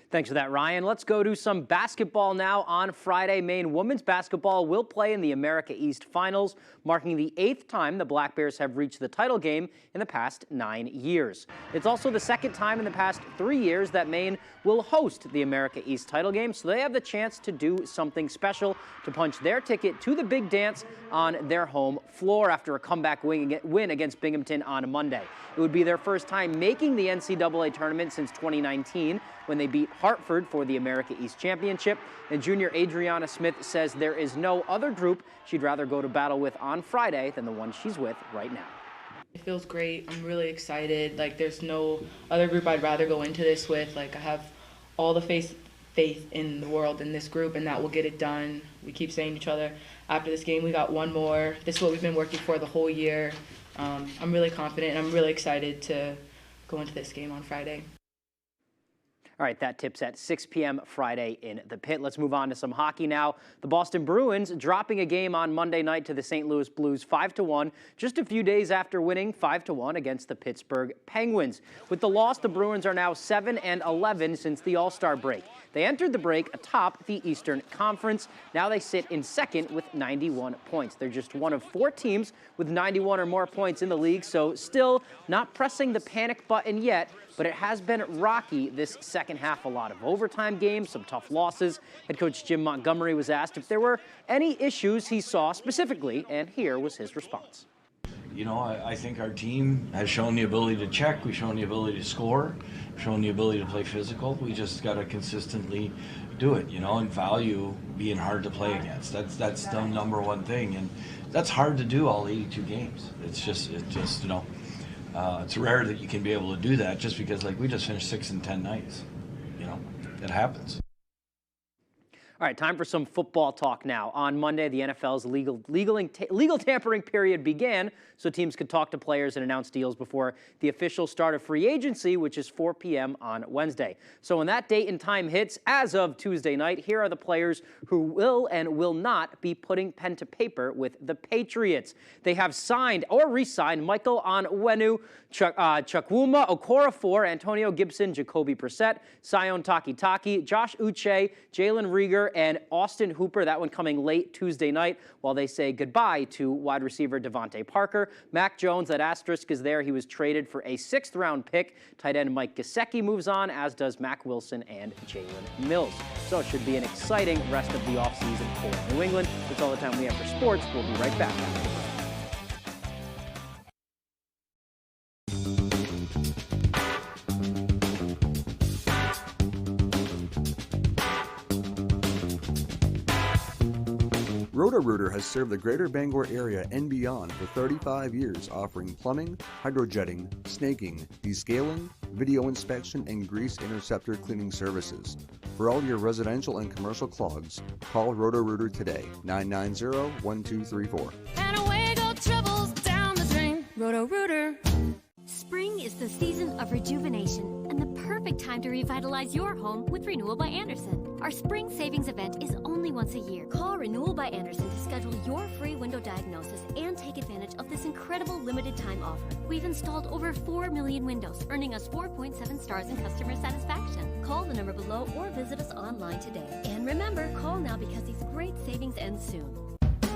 Thanks for that, Ryan. Let's go to some basketball now. On Friday, Maine women's basketball will play in the America East Finals, marking the 8th time the Black Bears have reached the title game in the past 9 years. It's also the 2nd time in the past 3 years that Maine will host the America East title game, so they have the chance to do something special to punch their ticket to the big dance on their home floor after a comeback win against Binghamton on Monday. It would be their first time making the NCAA tournament since 2019, when they beat Hartford for the America East Championship. And junior Adriana Smith says there is no other group she'd rather go to battle with on Friday than the one she's with right now. It feels great. I'm really excited. Like, there's no other group I'd rather go into this with. Like, I have all the faith in the world in this group, and that we'll get it done. We keep saying to each other, after this game, we got one more. This is what we've been working for the whole year. I'm really confident, and I'm really excited to go into this game on Friday. All right, that tips at 6 p.m. Friday in the Pit. Let's move on to some hockey now. The Boston Bruins dropping a game on Monday night to the St. Louis Blues 5-1, just a few days after winning 5-1 against the Pittsburgh Penguins. With the loss, the Bruins are now 7-11 since the All-Star break. They entered the break atop the Eastern Conference. Now they sit in second with 91 points. They're just one of 4 teams with 91 or more points in the league, so still not pressing the panic button yet, but it has been rocky this second half. A lot of overtime games, some tough losses. Head coach Jim Montgomery was asked if there were any issues he saw specifically, and here was his response. You know, I think our team has shown the ability to check, we've shown the ability to score, we've shown the ability to play physical. We just got to consistently do it, you know, and value being hard to play against. That's the number one thing, and that's hard to do all 82 games. It's just you know, it's rare that you can be able to do that just because, like, we just finished 6 and 10 nights. You know, it happens. All right, time for some football talk now. On Monday, the NFL's legal tampering period began, so teams could talk to players and announce deals before the official start of free agency, which is 4 p.m. on Wednesday. So when that date and time hits, as of Tuesday night, here are the players who will and will not be putting pen to paper with the Patriots. They have signed or re-signed Michael Onwenu, Chukwuma Okorafor, Antonio Gibson, Jacoby Brissett, Sion Takitaki, Josh Uche, Jalen Rieger, and Austin Hooper. That one coming late Tuesday night, while they say goodbye to wide receiver Devontae Parker. Mac Jones, that asterisk is there. He was traded for a 6th-round pick. Tight end Mike Gesicki moves on, as does Mac Wilson and Jalen Mills. So it should be an exciting rest of the offseason for New England. That's all the time we have for sports. We'll be right back after the break. Roto-Rooter has served the greater Bangor area and beyond for 35 years, offering plumbing, hydrojetting, snaking, descaling, video inspection, and grease interceptor cleaning services. For all your residential and commercial clogs, call Roto-Rooter today, 990-1234. And away go troubles down the drain. Roto-Rooter. Spring is the season of rejuvenation and the perfect time to revitalize your home with Renewal by Andersen. Our spring savings event is only once a year. Call Renewal by Andersen to schedule your free window diagnosis and take advantage of this incredible limited time offer. We've installed over 4 million windows, earning us 4.7 stars in customer satisfaction. Call the number below or visit us online today. And remember, call now because these great savings end soon.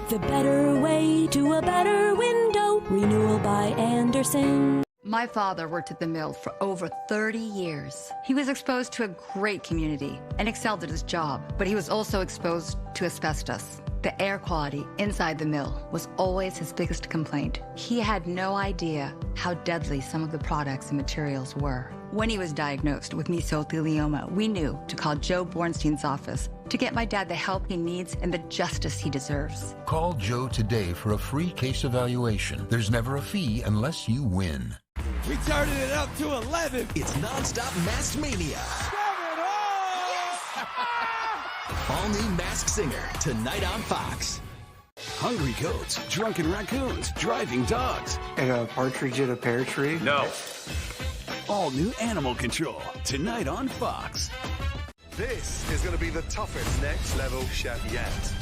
The better way to a better window. Renewal by Andersen. My father worked at the mill for over 30 years. He was exposed to a great community and excelled at his job, but he was also exposed to asbestos. The air quality inside the mill was always his biggest complaint. He had no idea how deadly some of the products and materials were. When he was diagnosed with mesothelioma, we knew to call Joe Bornstein's office to get my dad the help he needs and the justice he deserves. Call Joe today for a free case evaluation. There's never a fee unless you win. We turning it up to 11. It's nonstop Masked Mania. All new Masked Singer, tonight on Fox. Hungry goats, drunken raccoons, driving dogs. And a partridge in a pear tree? No. All new Animal Control, tonight on Fox. This is going to be the toughest next level chef yet.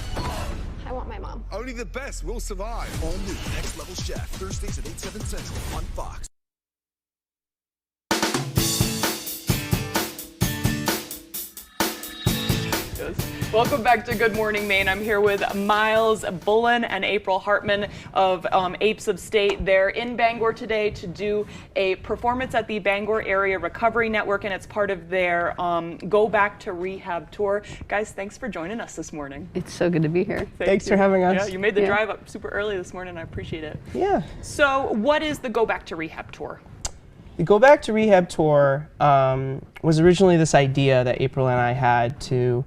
I want my mom. Only the best will survive. All new Next Level Chef, Thursdays at 8, 7 Central on Fox. Welcome back to Good Morning Maine. I'm here with Miles Bullen and April Hartman of Apes of State. They're in Bangor today to do a performance at the Bangor Area Recovery Network, and it's part of their Go Back to Rehab tour. Guys, thanks for joining us this morning. It's so good to be here. Thanks for having us. Yeah, you made the drive up super early this morning. I appreciate it. Yeah. So what is the Go Back to Rehab tour? The Go Back to Rehab tour was originally this idea that April and I had to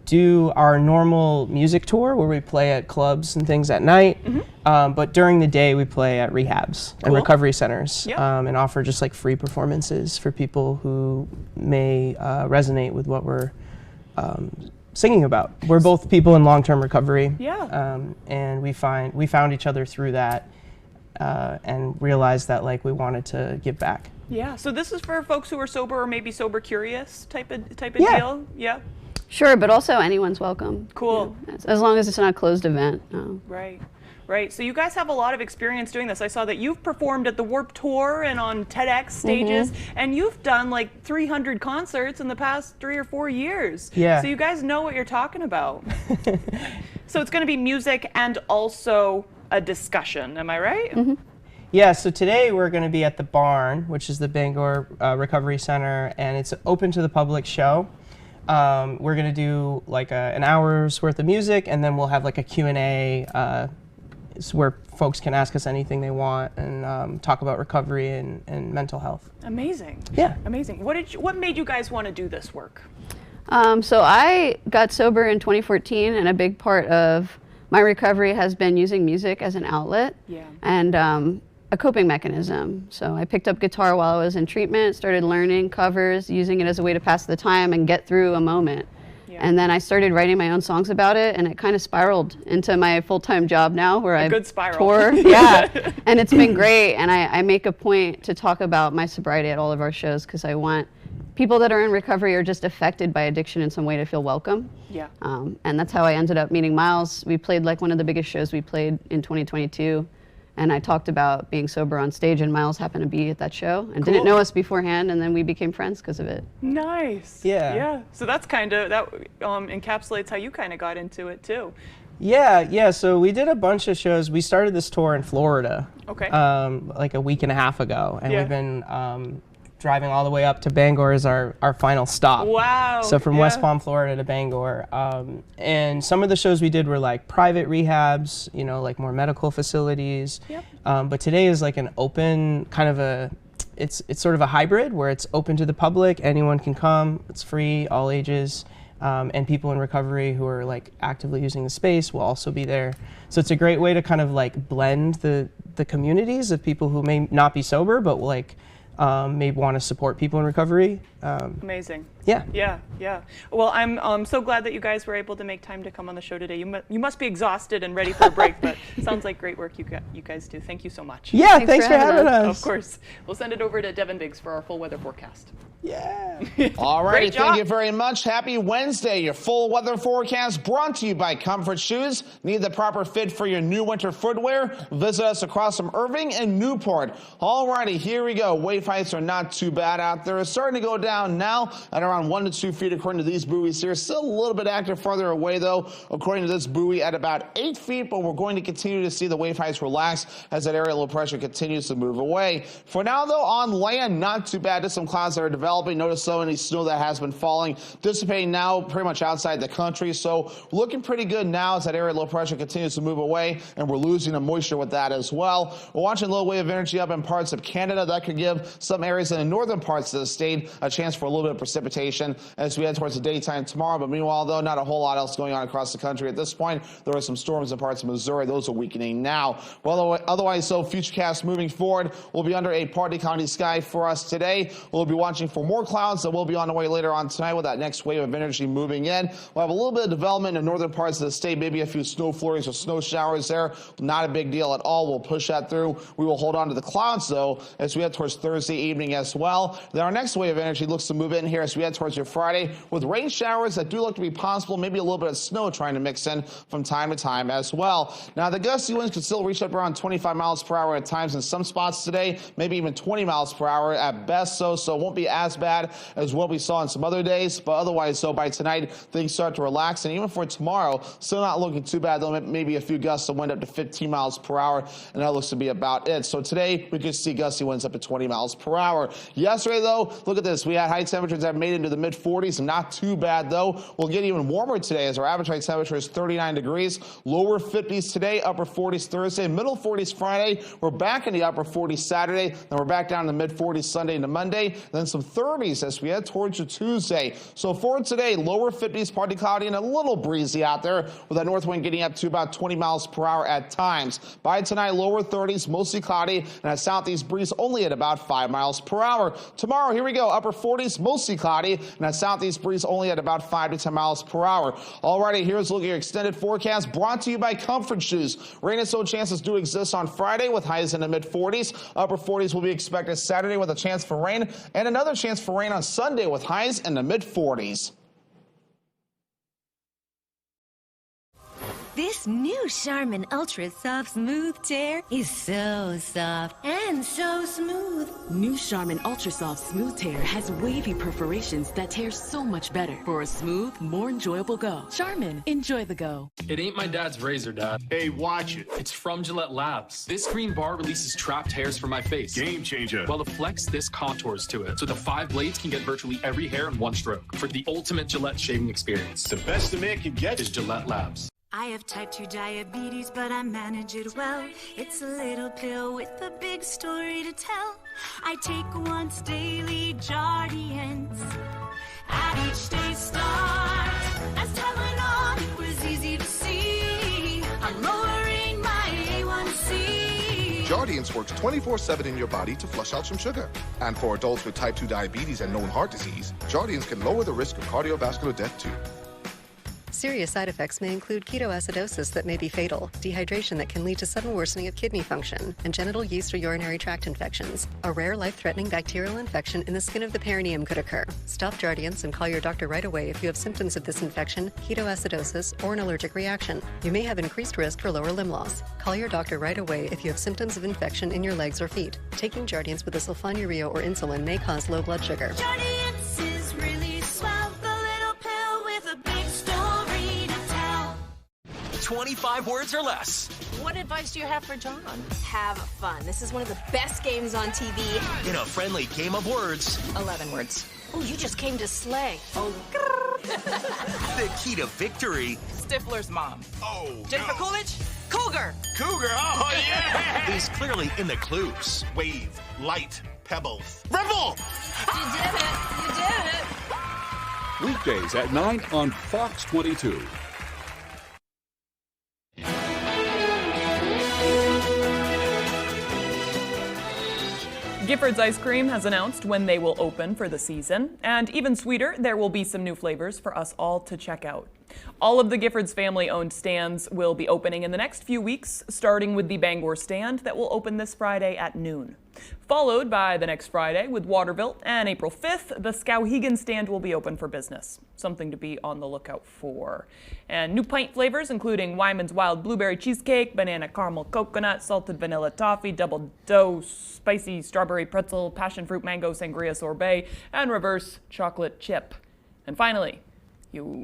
do our normal music tour where we play at clubs and things at night, but during the day we play at rehabs and recovery centers and offer just like free performances for people who may resonate with what we're singing about. We're both people in long-term recovery, and we found each other through that and realized that like we wanted to give back. Yeah, so this is for folks who are sober or maybe sober curious type of deal? Yeah. Sure, but also anyone's welcome. Cool. As long as it's not a closed event. Right. So you guys have a lot of experience doing this. I saw that you've performed at the Warped Tour and on TEDx stages, and you've done like 300 concerts in the past 3 or 4 years. Yeah. So you guys know what you're talking about. So it's going to be music and also a discussion. Am I right? Yeah, so today we're going to be at the Barn, which is the Bangor Recovery Center, and it's an open to the public show. We're going to do like an hour's worth of music, and then we'll have like a Q&A where folks can ask us anything they want and talk about recovery and mental health. Amazing. Yeah. Amazing. What made you guys want to do this work? So I got sober in 2014, and a big part of my recovery has been using music as an outlet and a coping mechanism. So I picked up guitar while I was in treatment, started learning covers, using it as a way to pass the time and get through a moment. And then I started writing my own songs about it, and it kind of spiraled into my full-time job now where I tour. Yeah, and it's been great. And I make a point to talk about my sobriety at all of our shows because I want people that are in recovery or just affected by addiction in some way to feel welcome. Yeah. And that's how I ended up meeting Miles. We played like one of the biggest shows we played in 2022. And I talked about being sober on stage, and Miles happened to be at that show and didn't know us beforehand, and then we became friends because of it. Nice. Yeah. So that's kind of, that encapsulates how you kind of got into it too. Yeah, so we did a bunch of shows. We started this tour in Florida like a week and a half ago, and we've been driving all the way up to Bangor as our final stop. Wow. So from West Palm, Florida to Bangor. And some of the shows we did were like private rehabs, you know, like more medical facilities. But today is like an open kind of it's sort of a hybrid where it's open to the public, anyone can come, it's free, all ages. And people in recovery who are like actively using the space will also be there. So it's a great way to kind of like blend the communities of people who may not be sober, but like may want to support people in recovery. Amazing. Yeah. Well, I'm so glad that you guys were able to make time to come on the show today. You must be exhausted and ready for a break, but it sounds like great work you guys do. Thank you so much. Yeah, thanks for having us. Of course. We'll send it over to Devin Biggs for our full weather forecast. Yeah. All right, thank you very much. Happy Wednesday. Your full weather forecast brought to you by Comfort Shoes. Need the proper fit for your new winter footwear? Visit us across from Irving and Newport. All righty, here we go. Wave heights are not too bad out there. It's starting to go down now at around 1 to 2 feet according to these buoys here. Still a little bit active farther away though, according to this buoy at about 8 feet, but we're going to continue to see the wave heights relax as that area low pressure continues to move away. For now though, on land, not too bad. Just some clouds that are developing. Notice though any snow that has been falling, dissipating now pretty much outside the country. So looking pretty good now as that area low pressure continues to move away, and we're losing the moisture with that as well. We're watching low wave energy up in parts of Canada. That could give some areas in the northern parts of the state a chance for a little bit of precipitation as we head towards the daytime tomorrow. But meanwhile though, not a whole lot else going on across the country at this point. There are some storms in parts of Missouri. Those are weakening now. Well, otherwise so futurecast moving forward will be under a partly cloudy sky for us today. We'll be watching for more clouds that will be on the way later on tonight with that next wave of energy moving in. We'll have a little bit of development in the northern parts of the state, maybe a few snow flurries or snow showers there. Not a big deal at all. We'll push that through. We will hold on to the clouds though as we head towards Thursday evening as well. Then our next wave of energy looks to move in here as we head towards your Friday with rain showers that do look to be possible, maybe a little bit of snow trying to mix in from time to time as well. Now the gusty winds could still reach up around 25 miles per hour at times in some spots today, maybe even 20 miles per hour at best, so it won't be as bad as as what we saw on some other days, but otherwise, so by tonight, things start to relax. And even for tomorrow, still not looking too bad, though. Maybe a few gusts of wind up to 15 miles per hour, and that looks to be about it. So today, we could see gusty winds up to 20 miles per hour. Yesterday, though, look at this. We had high temperatures that made into the mid-40s, not too bad, though. We'll get even warmer today as our average high temperature is 39 degrees. Lower 50s today, upper 40s Thursday, middle 40s Friday. We're back in the upper 40s Saturday, then we're back down in the mid-40s Sunday into Monday, then some 30s as we head towards your Tuesday. So for today, lower 50s, partly cloudy and a little breezy out there with that north wind getting up to about 20 miles per hour at times. By tonight, lower 30s, mostly cloudy, and a southeast breeze only at about 5 miles per hour. Tomorrow, here we go, upper 40s, mostly cloudy, and a southeast breeze only at about 5 to 10 miles per hour. Alrighty, here's a look at your extended forecast brought to you by Comfort Shoes. Rain and snow chances do exist on Friday with highs in the mid-40s. Upper 40s will be expected Saturday with a chance for rain, and another chance for rain on Sunday with highs in the mid-40s. This new Charmin Ultra Soft Smooth Tear is so soft and so smooth. New Charmin Ultra Soft Smooth Tear has wavy perforations that tear so much better for a smooth, more enjoyable go. Charmin, enjoy the go. It ain't my dad's razor, Dad. Hey, watch it. It's from Gillette Labs. This green bar releases trapped hairs from my face. Game changer. While the Flex, this contours to it, so the 5 blades can get virtually every hair in one stroke for the ultimate Gillette shaving experience. The best a man can get is Gillette Labs. I have type 2 diabetes, but I manage it well. It's a little pill with a big story to tell. I take once daily Jardiance. At each day's start, as time went on, it was easy to see. I'm lowering my A1C. Jardiance works 24/7 in your body to flush out some sugar. And for adults with type 2 diabetes and known heart disease, Jardiance can lower the risk of cardiovascular death too. Serious side effects may include ketoacidosis that may be fatal, dehydration that can lead to sudden worsening of kidney function, and genital yeast or urinary tract infections. A rare life-threatening bacterial infection in the skin of the perineum could occur. Stop Jardiance and call your doctor right away if you have symptoms of this infection, ketoacidosis, or an allergic reaction. You may have increased risk for lower limb loss. Call your doctor right away if you have symptoms of infection in your legs or feet. Taking Jardiance with a sulfonylurea or insulin may cause low blood sugar. Jardiance is really swell, the little pill with a big story to tell. 25 words or less. What advice do you have for John? Have fun. This is one of the best games on TV. In a friendly game of words. 11 words. Oh, you just came to slay. Oh. The key to victory. Stifler's mom. Oh, Jennifer no. Coolidge? Cougar. Cougar, oh yeah! Is clearly in the clues. Wave, light, pebbles. Rebel! You did it. You did it. Weekdays at 9 on Fox 22. Gifford's Ice Cream has announced when they will open for the season, and even sweeter, there will be some new flavors for us all to check out. All of the Gifford's family-owned stands will be opening in the next few weeks, starting with the Bangor stand that will open this Friday at noon. Followed by the next Friday with Waterville, and April 5th, the Skowhegan stand will be open for business. Something to be on the lookout for. And new pint flavors including Wyman's Wild Blueberry Cheesecake, Banana Caramel Coconut, Salted Vanilla Toffee, Double Dose, Spicy Strawberry Pretzel, Passion Fruit Mango Sangria Sorbet, and Reverse Chocolate Chip. And finally,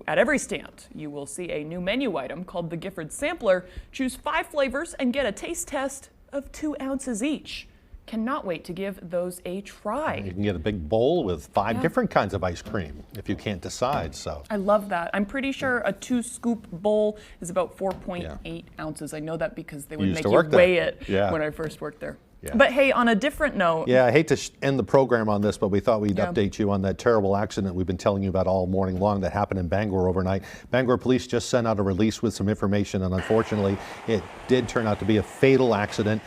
at every stand, you will see a new menu item called the Gifford Sampler. Choose 5 flavors and get a taste test of 2 ounces each. Cannot wait to give those a try. You can get a big bowl with 5 different kinds of ice cream if you can't decide. So I love that. I'm pretty sure a 2-scoop bowl is about 4.8 ounces. I know that because they would make you weigh it when I first worked there. Yeah. But hey, on a different note. Yeah, I hate to end the program on this, but we thought we'd update you on that terrible accident we've been telling you about all morning long that happened in Bangor overnight. Bangor police just sent out a release with some information, and unfortunately, it did turn out to be a fatal accident.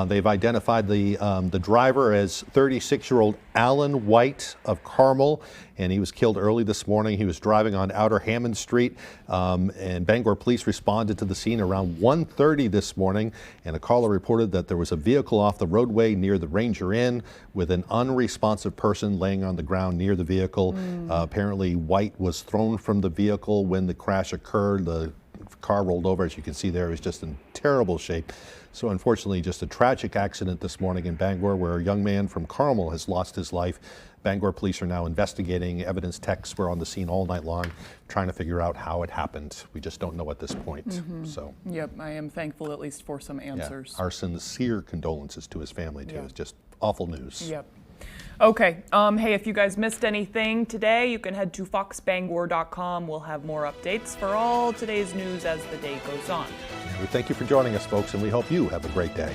They've identified the driver as 36-year-old Alan White of Carmel, and he was killed early this morning. He was driving on Outer Hammond Street, and Bangor police responded to the scene around 1:30 this morning, and a caller reported that there was a vehicle off the roadway near the Ranger Inn with an unresponsive person laying on the ground near the vehicle. Apparently, White was thrown from the vehicle when the crash occurred. The car rolled over, as you can see there. It was just in terrible shape. So unfortunately, just a tragic accident this morning in Bangor where a young man from Carmel has lost his life Bangor police are now investigating. Evidence techs were on the scene all night long trying to figure out how it happened. We just don't know at this point. So. Yep, I am thankful at least for some answers. Our sincere condolences to his family too. It's just awful news. Yep. Okay, hey, if you guys missed anything today, you can head to foxbangor.com. We'll have more updates for all today's news as the day goes on. We thank you for joining us, folks, and we hope you have a great day.